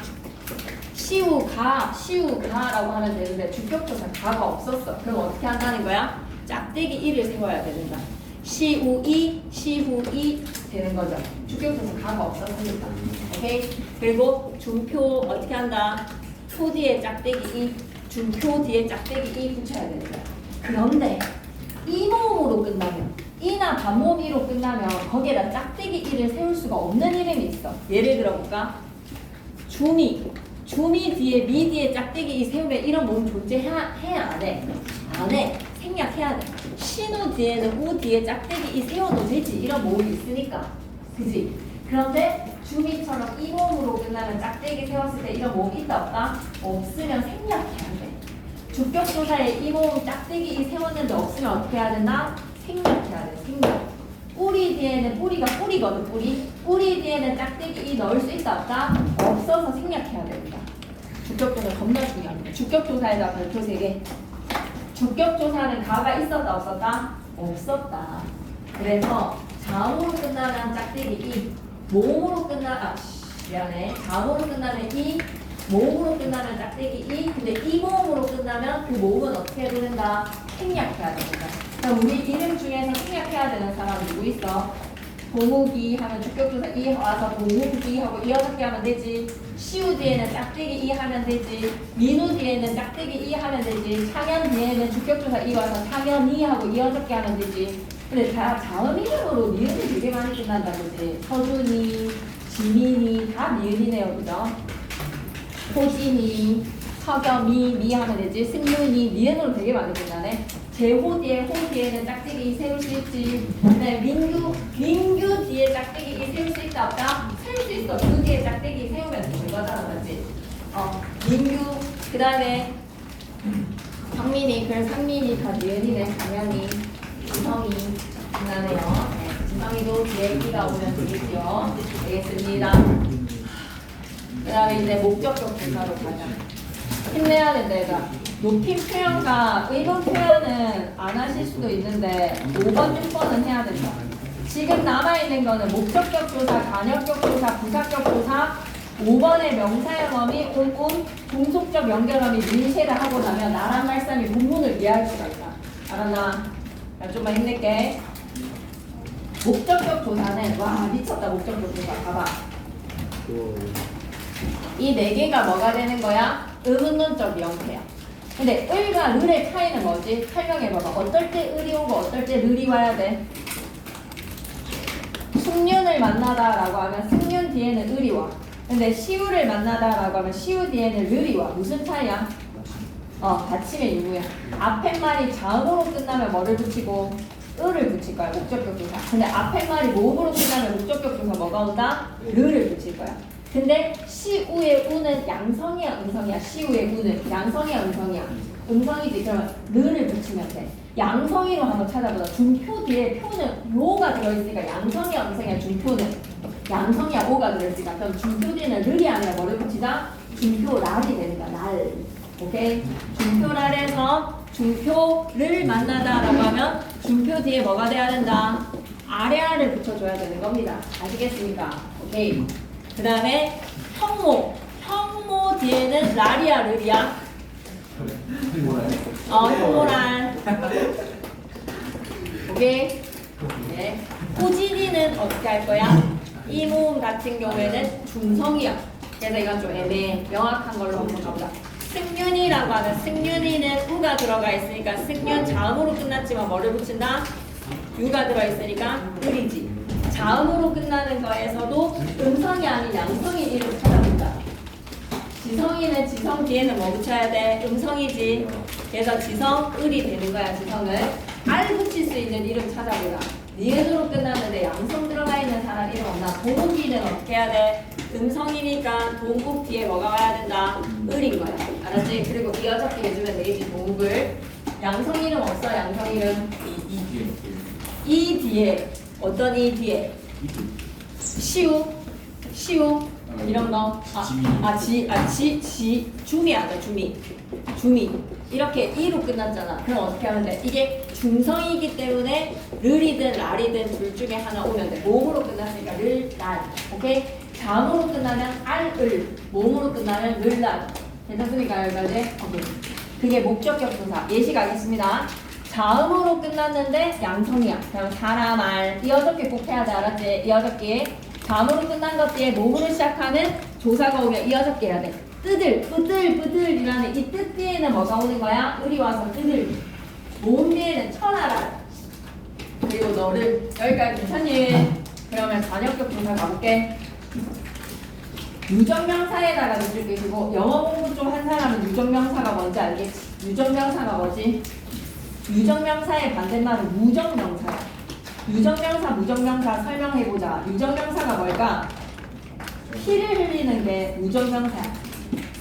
Speaker 1: 시우가라고 하면 되는데 주격조사 가가 없었어. 그럼 어떻게 한다는 거야? 짝대기 이를 세워야 되는 거야. 시우이 되는 거죠. 주격조사 가가 없었으니까. 오케이? 그리고 준표 어떻게 한다? 표 뒤에 짝대기 이, 준표 뒤에 짝대기 이 붙여야 되는 거야. 그런데 이 모음으로 끝나면 이나 반모음 이로 끝나면 거기에다 짝대기 이를 세울 수가 없는 이름이 있어. 예를 들어볼까? 주미 뒤에 미 뒤에 짝대기 이 세우면 이런 모음 존재해야 안 해? 안 해. 생략해야 돼. 신우 뒤에는 우 뒤에 짝대기 이 세워도 되지. 이런 모음이 있으니까. 그지? 그런데 주미처럼 이 모음으로 끝나면 짝대기 세웠을 때 이런 모음 있다 없다? 없으면 생략해야 돼. 주격조사에 이 모음 짝대기 이 세웠는데 없으면 어떻게 해야 된다? 생략해야 돼. 생략. 뿌리 뒤에는 뿌리가 뿌리거든. 뿌리 뒤에는 짝대기 이 넣을 수 있다 없다? 없어서 생략해야 됩니다. 주격조사 겁나 중요합니다. 주격조사에다 발표 3개. 주격조사는 가가 있었다 없었다? 없었다. 그래서 자음으로 끝나면 짝대기 이, 모음으로 자음으로 끝나면 이, 모음으로 끝나면 짝대기 이, 근데 이 모음으로 끝나면 그 모음은 어떻게 해야 된다? 생략해야 됩니다. 그럼 우리 이름 중에서 생략해야 되는 사람 누구 있어? 동욱이 하면 주격조사 이 와서 동욱이 하고 이어서 하면 되지. 시우 뒤에는 짝대기 이 하면 되지. 민우 뒤에는 짝대기 이 하면 되지. 창현 뒤에는 주격조사 이 와서 창현이 하고 이어서 하면 되지. 근데 다 자음 이름으로 니은이 되게 많이 끝난다 그지? 서준이, 지민이 다 니은이네요 그죠? 호진이, 서겸이, 미 하면 되지. 승윤이 니은으로 되게 많이 끝나네. 제호 뒤에 호 뒤에는 짝대기 세울 수 있지. 네, 민규 뒤에 짝대기 세울 수 있다 없다? 세울 수 있어. 그 뒤에 짝대기 세우면 되는 거잖아, 맞지? 민규, 그 다음에 상민이, 그래 상민이 다 니은이네. 당연히 지성이 끝나네요. 네, 지성이도 뒤에 끼가 오면 되겠죠. 되겠습니다. 그 다음에 이제 목적격 분사로 가자. 힘내야 된다 얘가. 높임 표현과 의문 표현은 안 하실 수도 있는데 5번, 6번은 해야 된다. 지금 남아있는 거는 목적격 조사, 간역격 조사, 부사격 조사, 5번의 명사형 어미, 온, 동속적 연결어미 밀쉐를 하고 나면 나란 말씀이 본문을 이해할 수가 있다. 알았나? 자, 좀만 힘낼게. 목적격 조사는 와 미쳤다. 목적격 조사 봐봐. 이 네 개가 뭐가 되는 거야? 의문론적 형태야. 근데 을과 을의 차이는 뭐지? 설명해봐봐. 어떨 때 을이 오고 어떨 때 을이 와야 돼? 숙륜을 만나다라고 하면 숙륜 뒤에는 을이 와. 근데 시우를 만나다라고 하면 시우 뒤에는 을이 와. 무슨 차이야? 받침의 유무야. 앞에 말이 자음으로 끝나면 뭐를 붙이고 을을 붙일 거야. 목적격 조사. 근데 앞에 말이 모음으로 끝나면 목적격 조사 뭐가 온다? 을을 붙일 거야. 근데 시우의 우는 양성이야, 음성이야? 시우의 우는 양성이야, 음성이야? 음성이지. 그러면 을을 붙이면 돼. 양성이로 한번 찾아보자. 준표 뒤에 표는 로가 들어있으니까 양성이야, 음성이야? 준표는 양성이야, 오가 들어있으니까 그럼 준표 뒤에는 을이 아니라 뭐를 붙이자? 준표랄이 되는 거야. 날. 오케이? 준표랄에서 준표를 만나다라고 하면 준표 뒤에 뭐가 돼야 된다? 아래아를 붙여줘야 되는 겁니다. 아시겠습니까? 오케이. 그 다음에 형모. 형모 뒤에는 랄이야, 르리야? 형모랄. 오케이. 네. 호진이는 어떻게 할 거야? 이 모음 같은 경우에는 중성이야. 그래서 이건 좀 애매해. 명확한 걸로 한번 가보자. 승윤이라고 하면 승윤이는 우가 들어가 있으니까 승윤 자음으로 끝났지만 뭐를 붙인다? 유가 들어있으니까 을이지. 자음으로 끝나는 거에서도 음성이 아닌 양성이 이름 찾아본다. 지성이는 지성 뒤에는 뭐 붙여야 돼? 음성이지. 그래서 지성, 을이 되는 거야. 지성을 알 붙일 수 있는 이름 찾아보라. 니은으로 끝나는데 양성 들어가 있는 사람 이름 없나? 동국 뒤는 어떻게 해야 돼? 음성이니까 동국 뒤에 뭐가 와야 된다? 을인 거야. 알았지? 그리고 이어잡기 해주면 되겠지. 동국을. 양성 이름 없어. 양성 이름. 이 뒤에 어떤 이 뒤에? 시우, 시우 이런 거. 주미 하자. 주미. 이렇게 이로 끝났잖아. 그럼 어떻게 하면 돼? 이게 중성이기 때문에 르이든 랄이든 둘 중에 하나 오면 돼. 몸으로 끝났으니까 를, 랄. 오케이? 자음으로 끝나면 알, 을. 몸으로 끝나면 를, 랄. 괜찮습니까? 여기까지? 오케이. 그게 목적격 조사. 예시 가겠습니다. 자음으로 끝났는데 양성이야. 그럼 사람, 알. 이 8개 꼭 해야 돼. 알았지? 이 8개. 자음으로 끝난 것 뒤에 몸으로 시작하는 조사가 오면 이 6개 해야 돼. 뜨들, 뿌들이라는 이 뜻 뒤에는 뭐가 오는 거야? 을이 와서 뜨들. 모음 뒤에는 천하라. 그리고 너를 여기까지 괜찮니? 그러면 간역격 조사 가볼게. 유정명사에다가 넣을 계시고 영어 공부 좀 한 사람은 유정명사가 뭔지 알겠지? 유정명사가 뭐지? 유정명사의 반대말은 무정명사야. 유정명사, 무정명사 설명해보자. 유정명사가 뭘까? 피를 흘리는 게 무정명사야.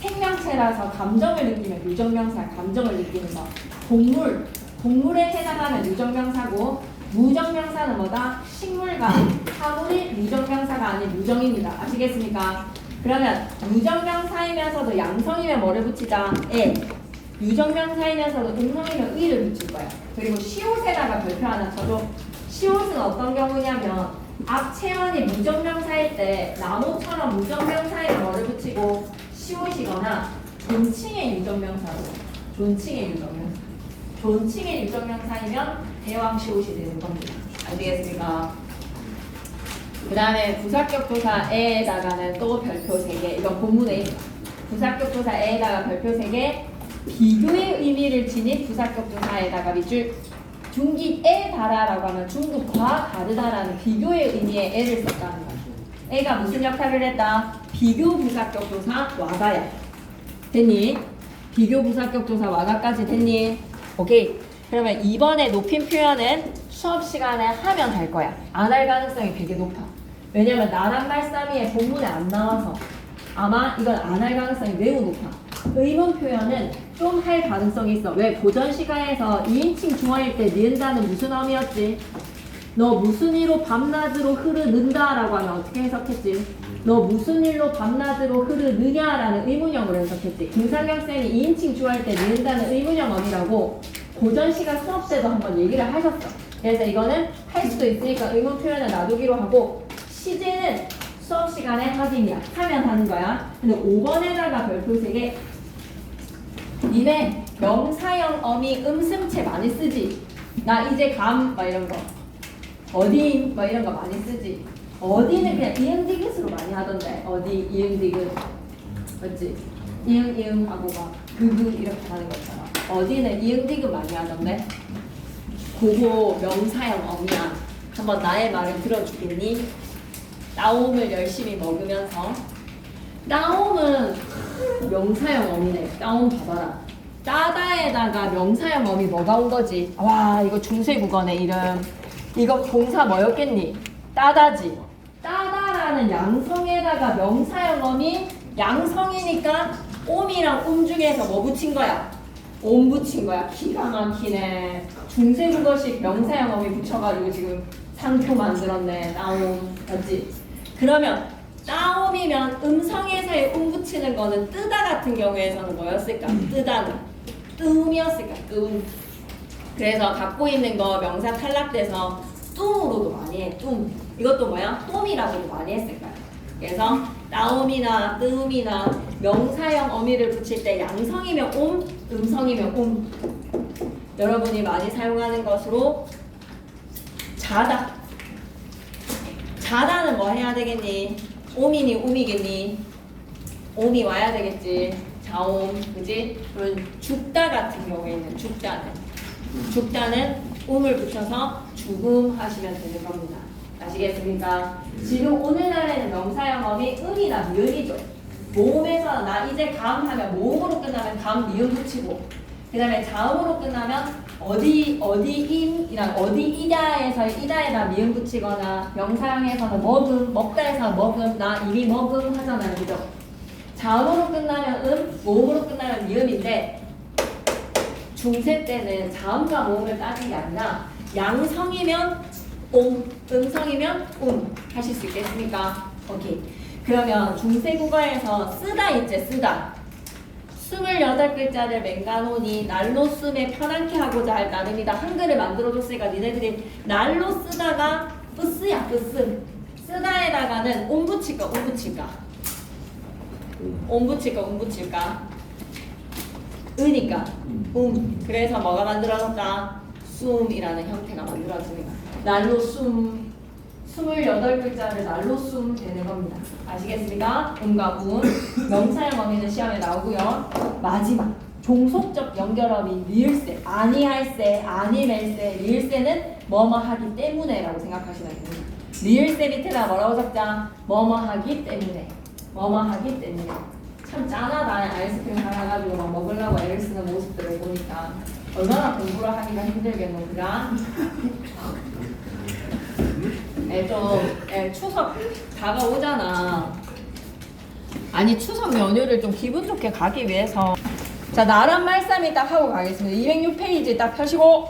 Speaker 1: 생명체라서 감정을 느끼면 유정명사야. 감정을 느끼는 거. 동물에 해당하는 유정명사고 무정명사는 뭐다? 식물과 사물이 무정명사가 아닌 무정입니다. 아시겠습니까? 그러면 유정명사이면서도 양성이면 뭐를 붙이자? 에. 유정명사이면서도 음성이면 의를 붙일 거야. 그리고 시옷에다가 별표 하나 쳐줘. 시옷은 어떤 경우냐면 앞 체원이 무정명사일 때 나무처럼 무정명사에 뭐를 붙이고 시옷이거나 존칭의 유정명사로 존칭의 유정명사이면 대왕 시옷이 되는 겁니다. 아시겠습니까? 그 다음에 부사격 조사에다가는 또 별표 3개. 이건 본문에 있어. 부사격 조사에다가 별표 3개. 비교의 의미를 지닌 부사격 조사에다가 밑줄 중기에 달아라고 하면 중국과 다르다라는 비교의 의미의 에를 썼다는 거야. 에가 무슨 역할을 했다? 비교 부사격 조사 와가야. 됐니? 비교 부사격 조사 와가까지 됐니? 오케이. 그러면 이번에 높임 표현은 수업 시간에 하면 할 거야. 안 할 가능성이 되게 높아. 왜냐면 나란 말싸미에 본문에 안 나와서. 아마 이건 안 할 가능성이 매우 높아. 의문 표현은 좀 할 가능성이 있어. 왜? 고전 시가에서 2인칭 중화일 때 니은다는 무슨 어미였지? 너 무슨 일로 밤낮으로 흐르는다 라고 하면 어떻게 해석했지? 너 무슨 일로 밤낮으로 흐르느냐라는 의문형으로 해석했지. 김상경 쌤이 2인칭 중화일 때 니은다는 의문형 어미라고 고전 시가 수업 때도 한번 얘기를 하셨어. 그래서 이거는 할 수도 있으니까 의문 표현을 놔두기로 하고, 시제는 수업 시간에 확인이야. 하면 하는 거야. 근데 5번에다가 별표 3개. 니네 명사형 어미 음슴체 많이 쓰지? 나 이제 감 막 이런 거, 어디 막 이런 거 많이 쓰지? 어디는 그냥 이응디귿으로 많이 하던데. 어디 이응디귿 맞지? 이응 하고 막 그그 이렇게 하는 것처럼 어디는 이응디귿 많이 하던데. 그거 명사형 어미야. 한번 나의 말을 들어주겠니? 나옴을 열심히 먹으면서. 나옴은 명사형 어미네. 나옴 봐봐라. 따다에다가 명사형 어미 뭐가 온 거지? 와, 이거 중세국어네 이름. 이거 동사 뭐였겠니? 따다지. 따다라는 양성에다가 명사형 어미, 양성이니까 옴이랑 중에서 뭐 붙인 거야? 옴 붙인 거야. 기가 막히네. 중세국어식 명사형 어미 붙여가지고 지금 상표 만들었네. 나옴. 맞지? 그러면 따옴이면 음성에서의 붙이는 거는 뜨다 같은 경우에서는 뭐였을까? 뜨다는 뜸이었을까? 뜸. 그래서 갖고 있는 거 명사 탈락돼서 뚱으로도 많이 해. 뚱. 이것도 뭐야? 똠이라고도 많이 했을 거야. 그래서 따옴이나 뜸이나 명사형 어미를 붙일 때 양성이면 옴, 음성이면 옴. 여러분이 많이 사용하는 것으로 자다. 자다는 뭐 해야 되겠니? 옴이니 옴이겠니? 옴이 와야 되겠지. 자옴, 그지? 그리고 죽다 같은 경우에는 죽다는 옴을 붙여서 죽음 하시면 되는 겁니다. 아시겠습니까? 지금 오늘날에는 명사형 어미 음이나 미음이죠. 모음에서 나 이제 감 하면 모음으로 끝나면 감, 미음 붙이고, 그 다음에 자음으로 끝나면 어디임이랑 어디이다에서 이다에다 미음 붙이거나, 명사형에서는 먹음, 먹다에서 먹음, 나 이미 먹음 하잖아요. 그죠? 자음으로 끝나면 모음으로 끝나면 미음인데, 중세 때는 자음과 모음을 따진 게 아니라 양성이면 옴, 음성이면 하실 수 있겠습니까? 오케이. 그러면 중세 국어에서 쓰다 있지, 쓰다. 28글자를 맹가노니 날로 쓰매 편안케 하고자 할 나름이다. 한글을 만들어줬으니까 니네들이 날로 쓰다가 으스야, 으스. 쓰다에다가는 옴 붙일까, 옴 붙일까? 옴 붙일까, 옴 붙일까? 으니까 그래서 뭐가 만들어졌다? 숨이라는 형태가 만들어집니다. 날로 숨. 28글자를 날로 숨 되는 겁니다. 아시겠습니까? 음과 운. 명사형 어미는 시험에 나오고요. 마지막 종속적 연결어미 리을세. 아니할세, 아니멜세. 리을세는 뭐뭐 하기 때문에 라고 생각하시면 됩니다. 리을세 밑에다 뭐라고 적자? 뭐뭐 하기 때문에. 뭐뭐 하기 때문에. 참 짠하다. 아이스크림 하나 가지고 막 먹으려고 애를 쓰는 모습들을 보니까 얼마나 공부를 하기가 힘들겠노. 그가 추석 다가오잖아. 아니 추석 연휴를 좀 기분 좋게 가기 위해서 자 나란 말씀이 딱 하고 가겠습니다. 206페이지 딱 펴시고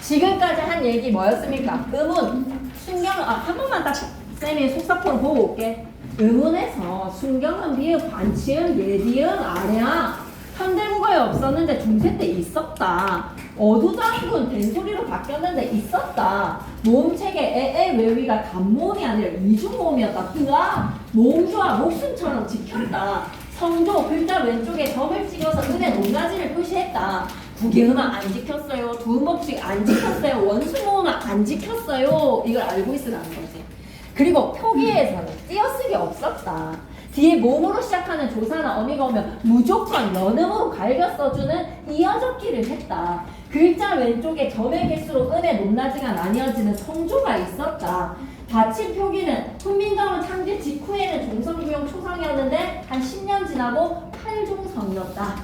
Speaker 1: 지금까지 한 얘기 뭐였습니까? 의문, 순경, 한 번만 딱 쌤이 속사포를 보고 올게. 의문에서 순경은 비읍, 반치음, 예디음, 아래야 현대국어에 없었는데 중세 때 있었다. 어두장군 된소리로 바뀌었는데 있었다. 모음체계 에에 외위가 단모음이 아니라 이중모음이었다. 그가 모음조와 목숨처럼 지켰다. 성조 글자 왼쪽에 점을 찍어서 은의 높낮이를 표시했다. 구개음악 안 지켰어요. 두음법칙 안 지켰어요. 원수모음악 안 지켰어요. 이걸 알고 있으라는 거지. 그리고 표기에서는 띄어쓰기 없었다. 뒤에 모음으로 시작하는 조사나 어미가 오면 무조건 연음으로 갈겨 써주는 이어적기를 했다. 글자 왼쪽에 점의 개수로 은의 높낮이가 나뉘어지는 성조가 있었다. 받침 표기는 훈민정음 창제 직후에는 종성구용 초성이었는데 한 10년 지나고 팔종성이었다.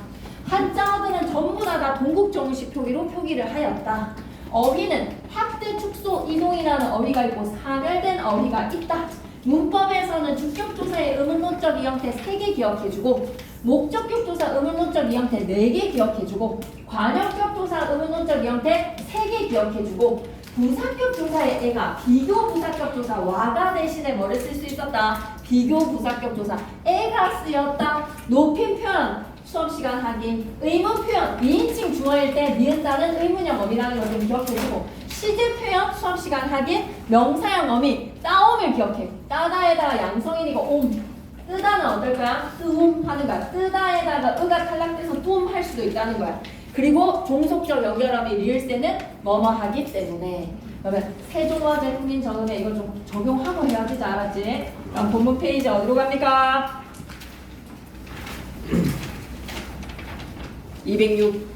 Speaker 1: 한자어들은 전부 다 동국정식 표기로 표기를 하였다. 어휘는 확대, 축소, 이동이라는 어휘가 있고 사멸된 어휘가 있다. 문법에서는 주격조사의 의문문적 이형태 3개 기억해주고 목적격 조사 의문문적 이형태 4개 기억해주고 관역격 조사 의문문적 이형태 3개 기억해주고 부사격 조사의 애가 비교 부사격 조사 와가 대신에 뭐를 쓸 수 있었다. 비교 부사격 조사 애가 쓰였다. 높임 표현 수업시간 확인 의문 표현 미인칭 주어일 때 니은다는 의문형 어미라는 걸 좀 기억해주고 시제 표현 수업시간 확인 명사형 어미 따옴을 기억해. 따다에다가 양성인이고 옴 뜨다는 어떨 거야? 뜨옴 하는 거야. 뜨다에다가 의가 탈락돼서 뚜옴 할 수도 있다는 거야. 그리고 종속적 연결함이 리을세는 뭐뭐 하기 때문에. 그러면 세종화제 훈민 적음에 이걸 좀 적용하고 해야 되지 알았지? 그럼 본문 페이지 어디로 갑니까? 206.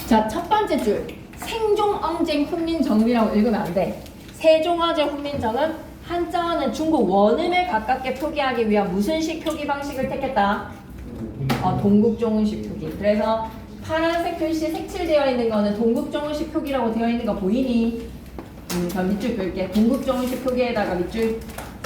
Speaker 1: 자, 첫 번째 줄. 생종엉쟁 훈민정음이라고 읽으면 안 돼. 세종화제 훈민정음 한자어는 중국 원음에 가깝게 표기하기 위한 무슨 식 표기 방식을 택했다? 동국종은식 표기. 그래서 파란색 글씨 색칠되어 있는 거는 동국종은식 표기라고 되어 있는 거 보이니? 그럼 밑줄 그을게. 동국종은식 표기에다가 밑줄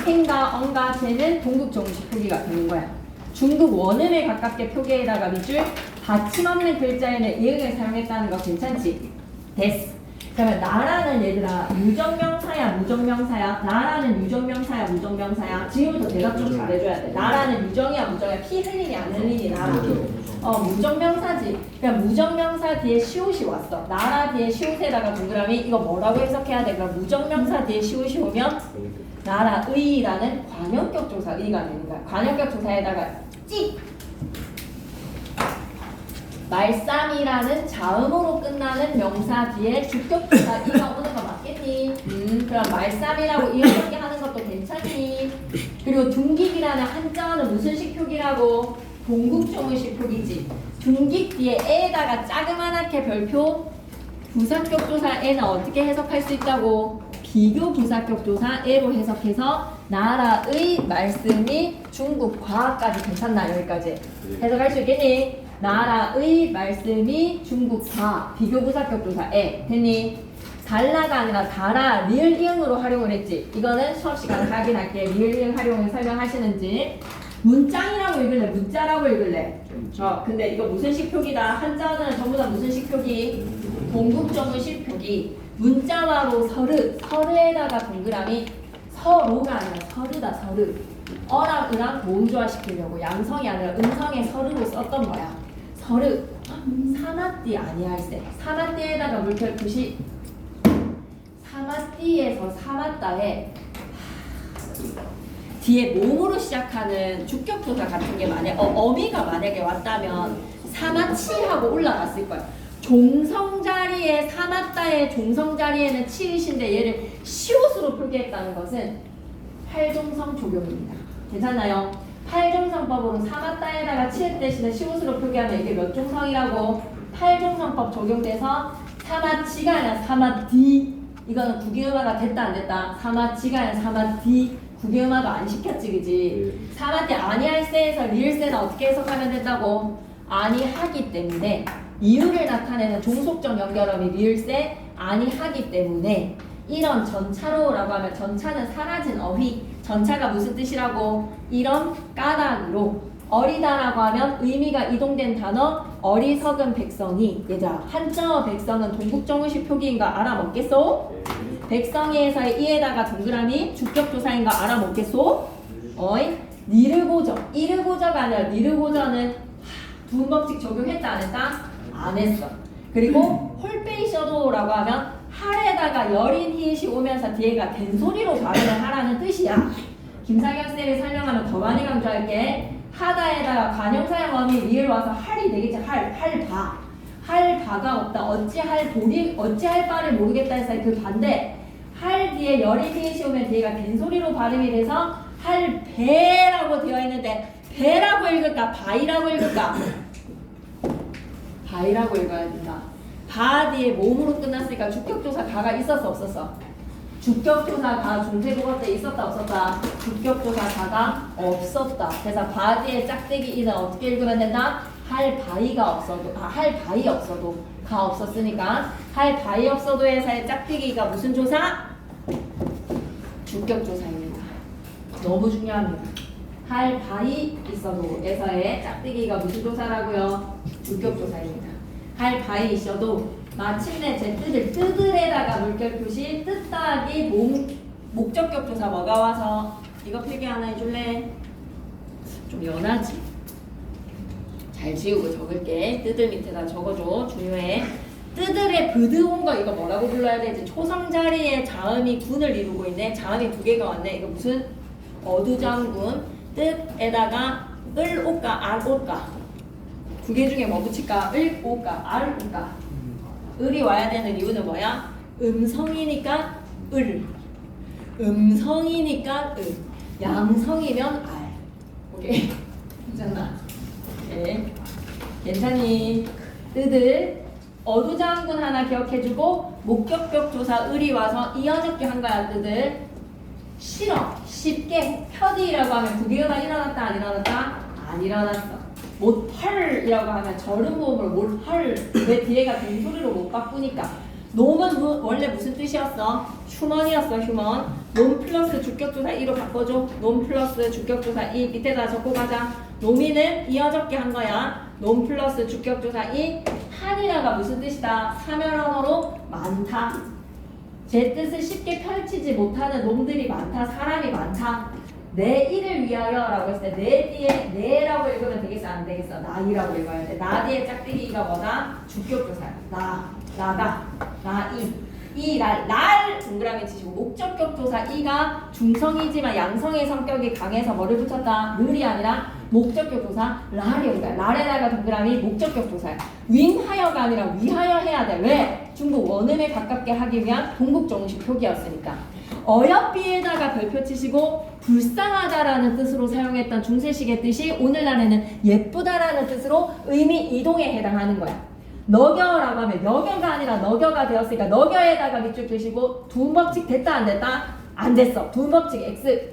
Speaker 1: 생과 엉과 재는 동국종은식 표기가 되는 거야. 중국 원음에 가깝게 표기에다가 밑줄 받침 없는 글자에는 이응을 사용했다는 거 괜찮지? 됐어. 그러면 나라는 얘들아 유정명사야 무정명사야? 나라는 유정명사야 무정명사야? 지금부터 대답 좀 잘해줘야 돼. 나라는 유정이야 무정이야? 피 흘리니 안 흘리니 나라? 무정명사지. 그냥 무정명사 뒤에 시옷이 왔어. 나라 뒤에 시옷에다가 동그라미 이거 뭐라고 해석해야 돼? 그럼 무정명사 뒤에 시옷이 오면 나라의라는 관형격 조사 의가 되는 거야. 관형격 조사에다가 찍 말쌈이라는 자음으로 끝나는 명사 뒤에 주격조사 이가 오는 거 맞겠니? 그럼 말쌈이라고 이렇게 하는 것도 괜찮니? 그리고 둥깃이라는 한자어는 무슨 식 표기라고? 동국종의식 표기지. 둥깃 뒤에 에에다가 자그만하게 별표 부사격 조사 에는 어떻게 해석할 수 있다고? 비교 부사격 조사 에로 해석해서 나라의 말씀이 중국 과까지 괜찮나? 여기까지 해석할 수 있겠니? 나라의 말씀이 중국 과 비교 부사격 조사 에 됐니? 달라가 아니라 달아 리을 이응으로 활용을 했지. 이거는 수업 시간에 확인할게. 리을 이응 활용을 설명하시는지. 문장이라고 읽을래? 문자라고 읽을래? 근데 이거 무슨 식 표기다? 한자어는 전부 다 무슨 식 표기? 동국정의식 표기. 문자와로 서르에다가 동그라미 서로가 아니라 서르다 서르. 어랑 의랑 보음조화 시키려고 양성이 아니라 음성의 서르로 썼던 거야. 서르 사마띠 아니할세. 사마띠에다가 물결 표시. 사마띠에서 사마따에 뒤에 몸으로 시작하는 주격조사 같은 게 어미가 만약에 왔다면 사마치하고 올라갔을 거야. 종성 자리에 사마따의 종성 자리에는 치읓인데 얘를 시옷으로 표기했다는 것은 팔종성 적용입니다. 괜찮나요? 팔종성법으로 사마따에다가 치읓 대신에 시옷으로 표기하면 이게 몇 종성이라고? 팔종성법 적용돼서 사마치가 아니라 사마디. 이거는 구기음화가 됐다 안 됐다? 사마치가 아니라 사마디. 구기음화도 안 시켰지 그지? 사마디 아니할세에서 리을세는 어떻게 해석하면 된다고? 아니하기 때문에 이유를 나타내는 종속적 연결음이 리을세 아니하기 때문에 이런 전차로라고 하면 전차는 사라진 어휘. 전차가 무슨 뜻이라고? 이런 까닭으로 어리다라고 하면 의미가 이동된 단어 어리석은 백성이 얘들아 한자어 백성은 동국정의식 표기인 거 알아먹겠소? 백성에서의 이에다가 동그라미 주격조사인 거 알아먹겠소? 어이? 니르고저 이르고저가 아니라 니르고저는 두음법칙 적용했다 안 했다? 안 했어. 그리고 홀페이셔도라고 하면 할에다가 여린 히읗이 오면서 뒤에가 된소리로 발음을 하라는 뜻이야. 김상현 쌤이 설명하면 더 많이 강조할게. 하다에다가 관형사형 어미 리을 와서 할이 되겠지. 할 바가 없다. 어찌할 바를 모르겠다 해서 그 반대. 할 뒤에 여린 히읗이 오면 뒤에가 된소리로 발음이 돼서 할 배라고 되어 있는데 배라고 읽을까? 바이라고 읽을까? 바이라고 읽어야 된다. 바 뒤에 몸으로 끝났으니까 주격조사 가가 있었어 없었어? 주격조사 가 중세국어 때 있었다 없었다? 주격조사 가가 없었다. 그래서 바 뒤에 짝대기 이는 어떻게 읽으면 된다? 할 바이가 없어도 할 바이 없어도 가 없었으니까 할 바이 없어도에서의 짝대기가 무슨 조사? 주격조사입니다. 너무 중요합니다. 할 바이 있어도 에서의 짝대기가 무슨 조사라고요? 주격조사입니다. 할 바이 있어도 마침내 제 뜻에다가 물결 표시 뜻 더하기 목적격 조사 뭐가 와서 이거 필기 하나 해줄래? 좀 연하지? 잘 지우고 적을게. 뜻을 밑에다 적어줘. 중요해. 뜨들의 부드운 거 이거 뭐라고 불러야 되지? 초성 자리에 자음이 군을 이루고 있네. 자음이 두 개가 왔네. 이거 무슨 어두장군. 뜻에다가 을 올까 알 올까. 두 개 중에 뭐 붙일까? 을 올까 알 올까. 을이 와야 되는 이유는 뭐야? 음성이니까 을. 음성이니까 을. 양성이면 알. 오케이. 괜찮나? 오케이. 괜찮니? 뜨들 어두장군 하나 기억해주고 목격격 조사 을이 와서 이어적기 한 거야. 뜨들 싫어 쉽게 편이라고 하면 두 개가 일어났다 안 일어났다? 안 일어났어. 못할이라고 하면 절음 모음으로 못할. 왜 뒤에가 동소리로 못 바꾸니까. 놈은 원래 무슨 뜻이었어? 휴먼이었어. 휴먼. 놈 플러스 주격조사 2로 바꿔줘. 놈 플러스 주격조사 2 밑에다 적고 가자. 놈이는 이어적기 한 거야. 놈 플러스 주격조사 2 한이라가 무슨 뜻이다? 사면언어로 많다. 제 뜻을 쉽게 펼치지 못하는 놈들이 많다. 사람이 많다. 내 일을 위하여 라고 했을 때 내 뒤에 내라고 읽으면 되겠어? 안 되겠어? 나이라고 읽어야 돼. 나 뒤에 짝대기가 뭐다? 주격조사야. 나다. 날 동그라미 치시고 목적격 조사 이가 중성이지만 양성의 성격이 강해서 뭐를 붙였다? 을이 아니라 목적격 조사 랄이 온 거야. 랄에다가 동그라미 목적격 조사야. 윙하여가 아니라 위하여 해야 돼. 왜? 중국 원음에 가깝게 하기 위한 동국정식 표기였으니까. 어여삐에다가 별표 치시고 불쌍하다라는 뜻으로 사용했던 중세식의 뜻이 오늘날에는 예쁘다라는 뜻으로 의미 이동에 해당하는 거야. 너겨라고 하면 여겨가 아니라 너겨가 되었으니까 너겨에다가 밑줄 끄시고 두음법칙 됐다 안 됐다? 안 됐어. 두음법칙 X.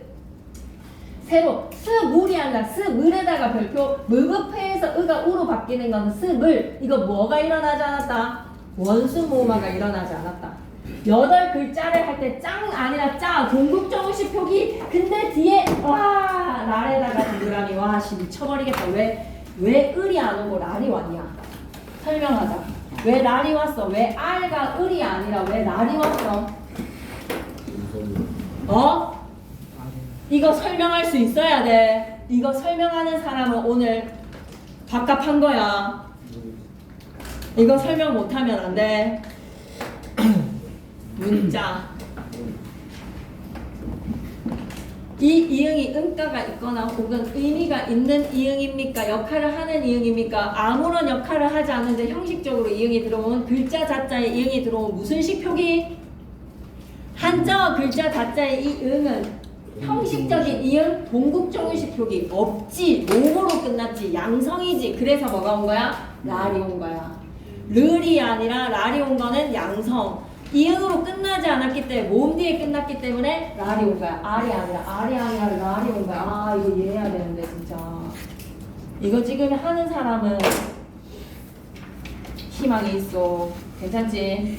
Speaker 1: 새로 스물이 아니라 스물에다가 별표 무급회에서 의가 우로 바뀌는 거는 스물. 이거 뭐가 일어나지 않았다? 원수모음화가 일어나지 않았다. 8글자를 할 때 짱 아니라 짜 동국정식 표기. 근데 뒤에 와 랄에다가 동그라미 와 씨 미쳐버리겠다. 왜 을이 안 오고 랄이 왔냐? 설명하자. 왜 랄이 왔어? 왜 알과 을이 아니라 왜 랄이 왔어? 이거 설명할 수 있어야 돼. 이거 설명하는 사람은 오늘 밥값한 거야. 이거 설명 못하면 안 돼. 문자. 이 이응이 응가가 있거나 혹은 의미가 있는 이응입니까? 역할을 하는 이응입니까? 아무런 역할을 하지 않는데 형식적으로 이응이 들어오면 글자 자자에 이응이 들어오면 무슨 식 표기? 한자어 글자 자자의 이 응은 형식적인 이응 동국정의식 표기 없지. 모모로 끝났지. 양성이지. 그래서 뭐가 온 거야? 랄이 온 거야. 르이 아니라 랄이 온 거는 양성. 이응으로 끝나지 않았기 때문에 모음 뒤에 끝났기 때문에 랄이 온 거야. 알이 아니라 랄이 온 거야. 아 이거 이해해야 되는데 진짜. 이거 지금 하는 사람은 희망이 있어. 괜찮지?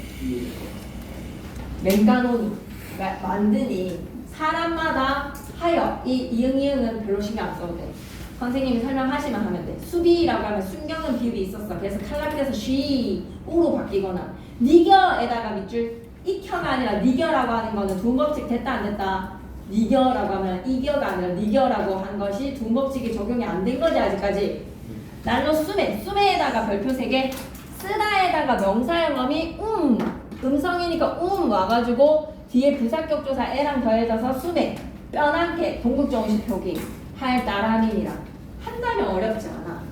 Speaker 1: 맹가노니 그러니까 만드니 사람마다 하여 이 이응은 별로 신경 안 써도 돼. 선생님이 설명하시면 하면 돼. 수비라고 하면 순경은 비율이 있었어. 그래서 탈락돼서 쉬 우로 바뀌거나 니겨에다가 밑줄 익혀가 아니라 니겨라고 하는 거는 두음법칙 됐다 안 됐다? 니겨라고 하면 이겨가 아니라 니겨라고 한 것이 두음법칙이 적용이 안 된 거지 아직까지. 날로 수매에다가 별표 3개 쓰다에다가 명사형 어미 음성이니까 와가지고 뒤에 부사격조사 에랑 더해져서 수매 뼈남게 동국정식 표기 할 따라민이랑 한다면 어렵지 않아.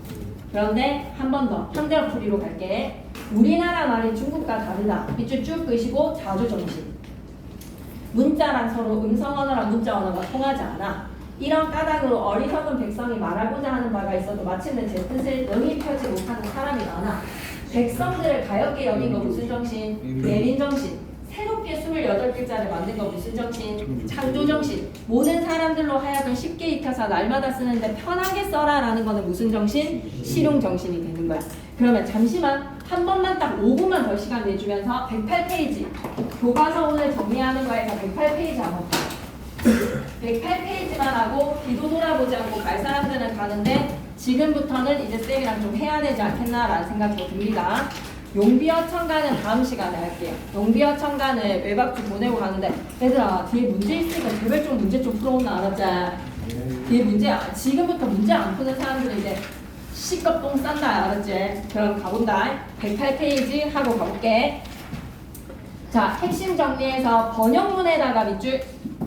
Speaker 1: 그런데 한 번 더 현대어 풀이로 갈게. 우리나라 말이 중국과 다르다. 밑줄 쭉 끄시고 자주정식. 문자랑 서로 음성 언어랑 문자 언어가 통하지 않아. 이런 까닭으로 어리석은 백성이 말하고자 하는 바가 있어도 마침내 제 뜻을 능히 펴지 못하는 사람이 많아. 백성들을 가엽게 여긴 거 무슨 정신? 내린정신. 새롭게 28글자를 만든 거 무슨 정신? 창조정신. 모든 사람들로 하여금 쉽게 익혀서 날마다 쓰는데 편하게 써라 라는 거는 무슨 정신? 실용정신이 되는 거야. 그러면 잠시만 한 번만 딱 5분만 더 시간 내주면서 108페이지 교과서 오늘 정리하는 거에서 108페이지 한번 봐. 108페이지만 하고 뒤도 돌아보지 않고 갈 사람들은 가는데 지금부터는 이제 쌤이랑 좀 해야 되지 않겠나라는 생각도 듭니다. 용비어 첨가는 다음 시간에 할게요. 용비어 첨가는 외박주 보내고 가는데 얘들아 뒤에 문제 있으니까 제발 좀 문제 좀 풀어오나 알았지? 뒤에 문제 지금부터 문제 안 푸는 사람들은 이제 시겁똥 싼다 알았지? 그럼 가본다. 108페이지 하고 가볼게. 자, 핵심 정리해서 번역문에다가 밑줄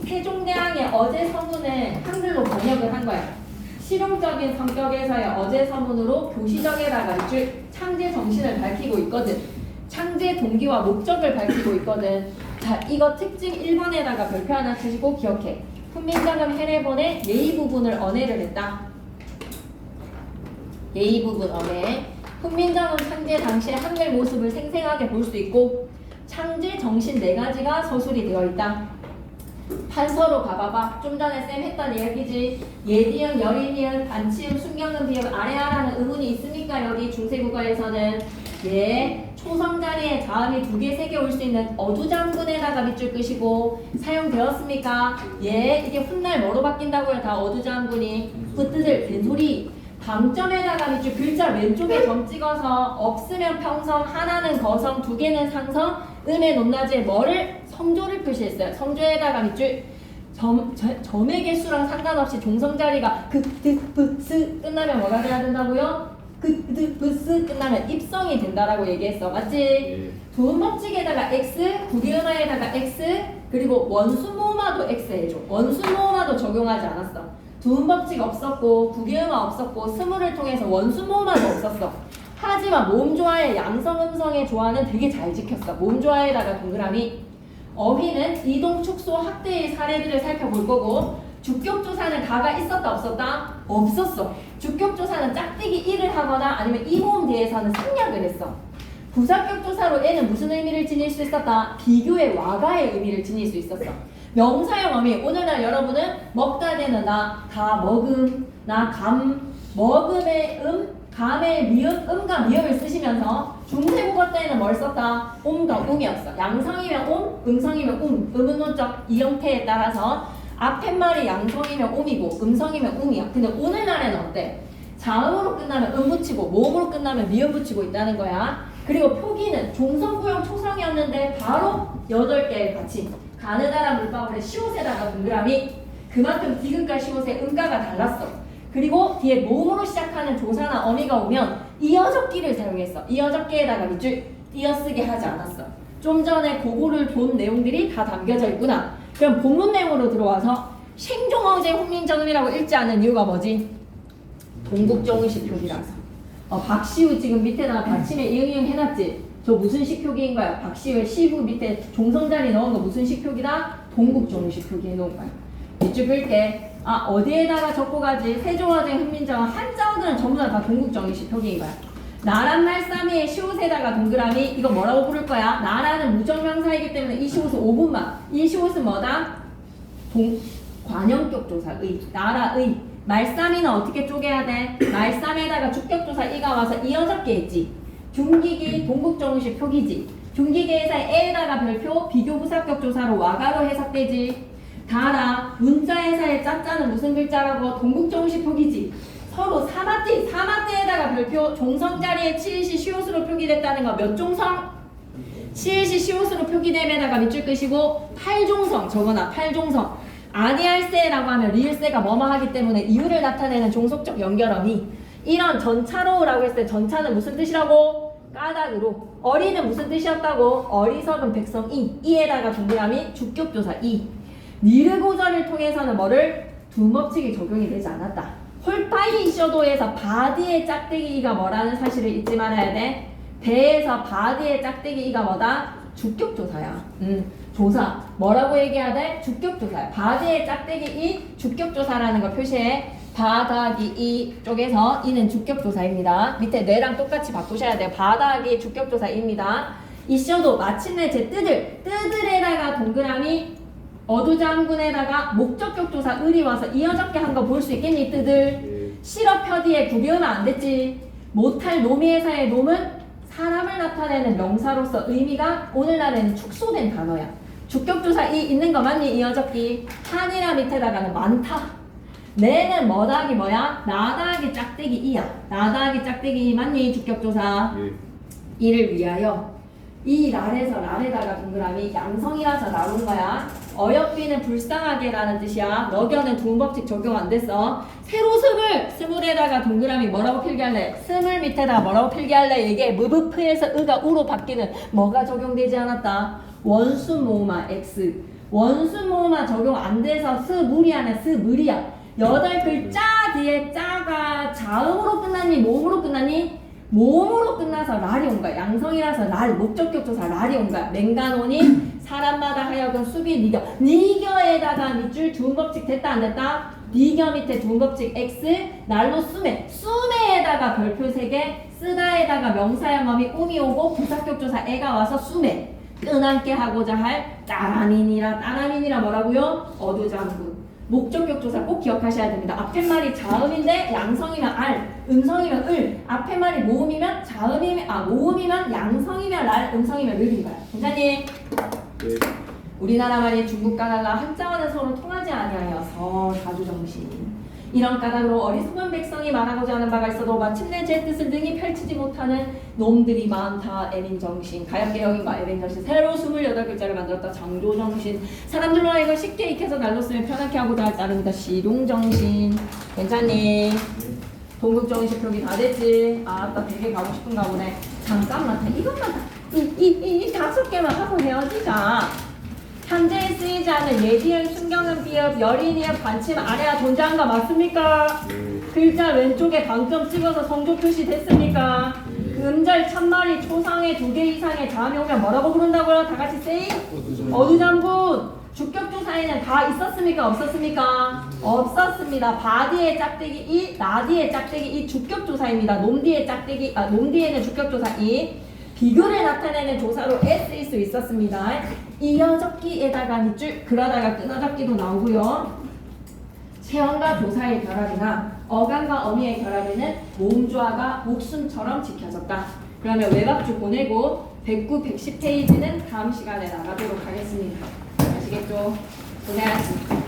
Speaker 1: 세종대왕의 어제 서문을 한글로 번역을 한 거야. 실용적인 성격에서의 어제 서문으로 교시적에다가 밑줄 창제 정신을 밝히고 있거든. 창제 동기와 목적을 밝히고 있거든. 자, 이거 특징 1번에다가 별표 하나 치시고 기억해. 훈민정음 해례본의 예의 부분을 언해를 했다. 예의 부분 언해. 훈민정음 창제 당시의 한글 모습을 생생하게 볼 수 있고 창제 정신 4가지가 서술이 되어 있다. 판서로 가봐봐. 좀 전에 쌤 했던 이야기지. 예디음, 여인이음, 반치음, 순경음, 비음, 아래하라는 의문이 있습니까? 여기 중세국어에서는 예, 초성 자리에 자음이 2개, 3개 올 수 있는 어두장군에다가 밑줄 끄시고 사용되었습니까? 예, 이게 훗날 뭐로 바뀐다고요? 다 어두장군이. 흩뜨들 된소리. 방점에다가 밑줄 글자 왼쪽에 점 찍어서 없으면 평성, 하나는 거성, 2개는 상성, 음의 높낮이에 뭐를? 성조를 표시했어요. 성조에다가 밑줄 점의 개수랑 상관없이 종성 자리가 그, 드, 브, 스 끝나면 뭐가 돼야 된다고요? 그, 드, 브, 스 끝나면 입성이 된다라고 얘기했어. 맞지?
Speaker 2: 예.
Speaker 1: 두음법칙에다가 X, 구기음화에다가 X, 그리고 원수모음화도 X 해줘. 원수모음화도 적용하지 않았어. 두음법칙 없었고 구기음화 없었고 스물을 통해서 원수모음화도 없었어. 하지만 모음조화의 양성 음성의 조화는 되게 잘 지켰어. 모음조화에다가 동그라미. 어휘는 이동, 축소, 확대의 사례들을 살펴볼 거고 주격조사는 가가 있었다 없었다? 없었어. 주격조사는 짝대기 1을 하거나 아니면 이 모음 뒤에서는 생략을 했어. 부사격조사로 애는 무슨 의미를 지닐 수 있었다? 비교의 와가의 의미를 지닐 수 있었어. 명사형 어미. 오늘날 여러분은 먹다 되는 나, 다 먹음, 나 감, 먹음의 감의 미음, 음과 미음을 쓰시면서 중세국어 때는 뭘 썼다? 옴과 웅이었어. 양성이면 옴, 음성이면 음은호적 이 형태에 따라서 앞에 말이 양성이면 옴이고 음성이면 웅이야. 근데 오늘날에는 어때? 자음으로 끝나면 음 붙이고 모음으로 끝나면 미음 붙이고 있다는 거야. 그리고 표기는 종성구형 초성이었는데 바로 8개의 받침. 가느다란 물방울에 시옷에다가 동그라미. 그만큼 디귿과 시옷의 음가가 달랐어. 그리고 뒤에 모음으로 시작하는 조사나 어미가 오면 이어적기를 사용했어. 이어적기에다가 밑줄 띄어쓰게 하지 않았어. 좀 전에 그거를 본 내용들이 다 담겨져 있구나. 그럼 본문 내용으로 들어와서 생종어제 훈민정음이라고 읽지 않는 이유가 뭐지? 동국정의식 표기라서. 박시우 지금 밑에다가 받침에 이응이응 해놨지? 저 무슨 식 표기인 거야? 박시우의 시후 밑에 종성자리 넣은 거 무슨 식 표기다? 동국정의식 표기 해놓은 거야. 밑줄 끌게. 어디에다가 적고 가지? 세종어제 훈민정음 한자어들은 전부 다 동국정의식 표기인 거야. 나란 말싸미의 시옷에다가 동그라미. 이거 뭐라고 부를 거야? 나라는 무정명사이기 때문에 이 시옷은 5분만. 이 시옷은 뭐다? 관형격 조사의. 나라의. 말싸미는 어떻게 쪼개야 돼? 말싸미에다가 주격조사 이가 와서 이어적게 했지. 중기기 동국정의식 표기지. 중기계에서의 에에다가 별표 비교부사격 조사로 와가로 해석되지. 다 알아. 문자에서의 짜짜는 무슨 글자라고? 동국정의식 표기지. 서로 사마띠에다가 별표 종성 자리에 치일시 시옷으로 표기됐다는 거 몇 종성? 치일시 시옷으로 표기됨에다가 밑줄 끄시고 8종성 적어놔. 8종성. 아니할세라고 하면 리을세가 뭐뭐 하기 때문에 이유를 나타내는 종속적 연결어미. 이런 전차로라고 했을 때 전차는 무슨 뜻이라고? 까닭으로. 어리는 무슨 뜻이었다고? 어리석은 백성 이에다가 동그라미 주격조사 이. 니르고절을 통해서는 뭐를? 두법칙이 적용이 되지 않았다. 홀파이 쇼도에서 바디의 짝대기가 뭐라는 사실을 잊지 말아야 돼. 배에서 바디의 짝대기가 뭐다? 주격조사야. 조사. 뭐라고 얘기해야 돼? 주격조사야. 바디의 짝대기 이 주격조사라는 걸 표시해. 바닥이 이 쪽에서 이는 주격조사입니다. 밑에 뇌랑 똑같이 바꾸셔야 돼요. 바닥이 주격조사입니다. 이 쇼도 마침내 제 뜨들에다가 동그라미 어두장군에다가 목적격 조사 을이 와서 이어적게 한 거 볼 수 있겠니? 뜨들. 실어 표디에 구비하면 안 됐지. 못할 노미에서의 놈은 사람을 나타내는 명사로서 의미가 오늘날에는 축소된 단어야. 주격조사 이 있는 거 맞니? 이어적기. 한이라 밑에다가는 많다. 내는 뭐 더하기 뭐야? 나 더하기 짝대기 2야. 나 더하기 짝대기 2 맞니? 주격조사.
Speaker 2: 예.
Speaker 1: 이를 위하여 이 랄에서 랄에다가 동그라미 양성이라서 나온 거야. 어여삐는 불쌍하게라는 뜻이야. 너겨는 두음법칙 적용 안 됐어. 세로 스물에다가 동그라미 뭐라고 필기할래? 스물 밑에다가 뭐라고 필기할래? 이게 무브프에서 으가 우로 바뀌는 뭐가 적용되지 않았다? 원순 모음화 x. 원순 모음화 적용 안 돼서 스물이야 스물이야. 8글자 뒤에 짜가 자음으로 끝났니? 모음으로 끝났니? 모음으로 끝나서 랄이 온 거야. 양성이라서 랄, 목적격 조사 랄이 온 거야. 맹간호니 사람마다 하여금 수비 니겨. 니겨에다가 밑줄 두음법칙 됐다 안 됐다? 니겨 밑에 두음법칙 x, 날로 수매에다가 별표 3개, 쓰다에다가 명사형어미 음이 오고 부사격 조사 애가 와서 수매. 끈함께 하고자 할 따라민이라 뭐라고요? 어두장군. 목적격 조사 꼭 기억하셔야 됩니다. 앞에 말이 자음인데 양성이면 알, 음성이면 을, 앞에 말이 모음이면 모음이면 양성이면 랄, 음성이면 을인 거야. 괜찮니?
Speaker 2: 예.
Speaker 1: 우리나라 말이 중국과 달라 한자어는 서로 통하지 아니하여서 사주정신. 이런 까닭으로 어리석은 백성이 말하고자 하는 바가 있어도 마침내 제 뜻을 능히 펼치지 못하는 놈들이 많다. 애민정신, 가양개혁인과 애민정신, 새로 28글자를 만들었다. 창조정신, 사람들로 하여금 쉽게 익혀서 날로 쓰면 편하게 하고자 할 따릅니다. 실용정신. 괜찮니? 동국정신 표기 다 됐지? 아따 되게 가고 싶은가 보네. 잠깐만, 이것만 이 5개만 하고 헤어지자. 현재에 쓰이지 않는 예비형, 순경은 비읍, 열인이읍, 반침 아래와 존재한 거 맞습니까? 글자 왼쪽에 방점 찍어서 성조 표시 됐습니까? 음절 참말이 초상에 2개 이상의 자음이 오면 뭐라고 부른다고요? 다 같이 세이? 어두장군. 주격조사에는 다 있었습니까? 없었습니까? 없었습니다. 바디의 짝대기 2, 나디의 짝대기 2 주격조사입니다. 놈디에는 주격조사 2. 비교를 나타내는 조사로 S일 수 있었습니다. 이어적기에다가 밑줄, 그러다가 끊어적기도 나오고요. 체언과 조사의 결합이나 어간과 어미의 결합에는 모음조화가 목숨처럼 지켜졌다. 그러면 외박주 보내고 109, 110페이지는 다음 시간에 나가도록 하겠습니다. 아시겠죠? 고생하셨습니다.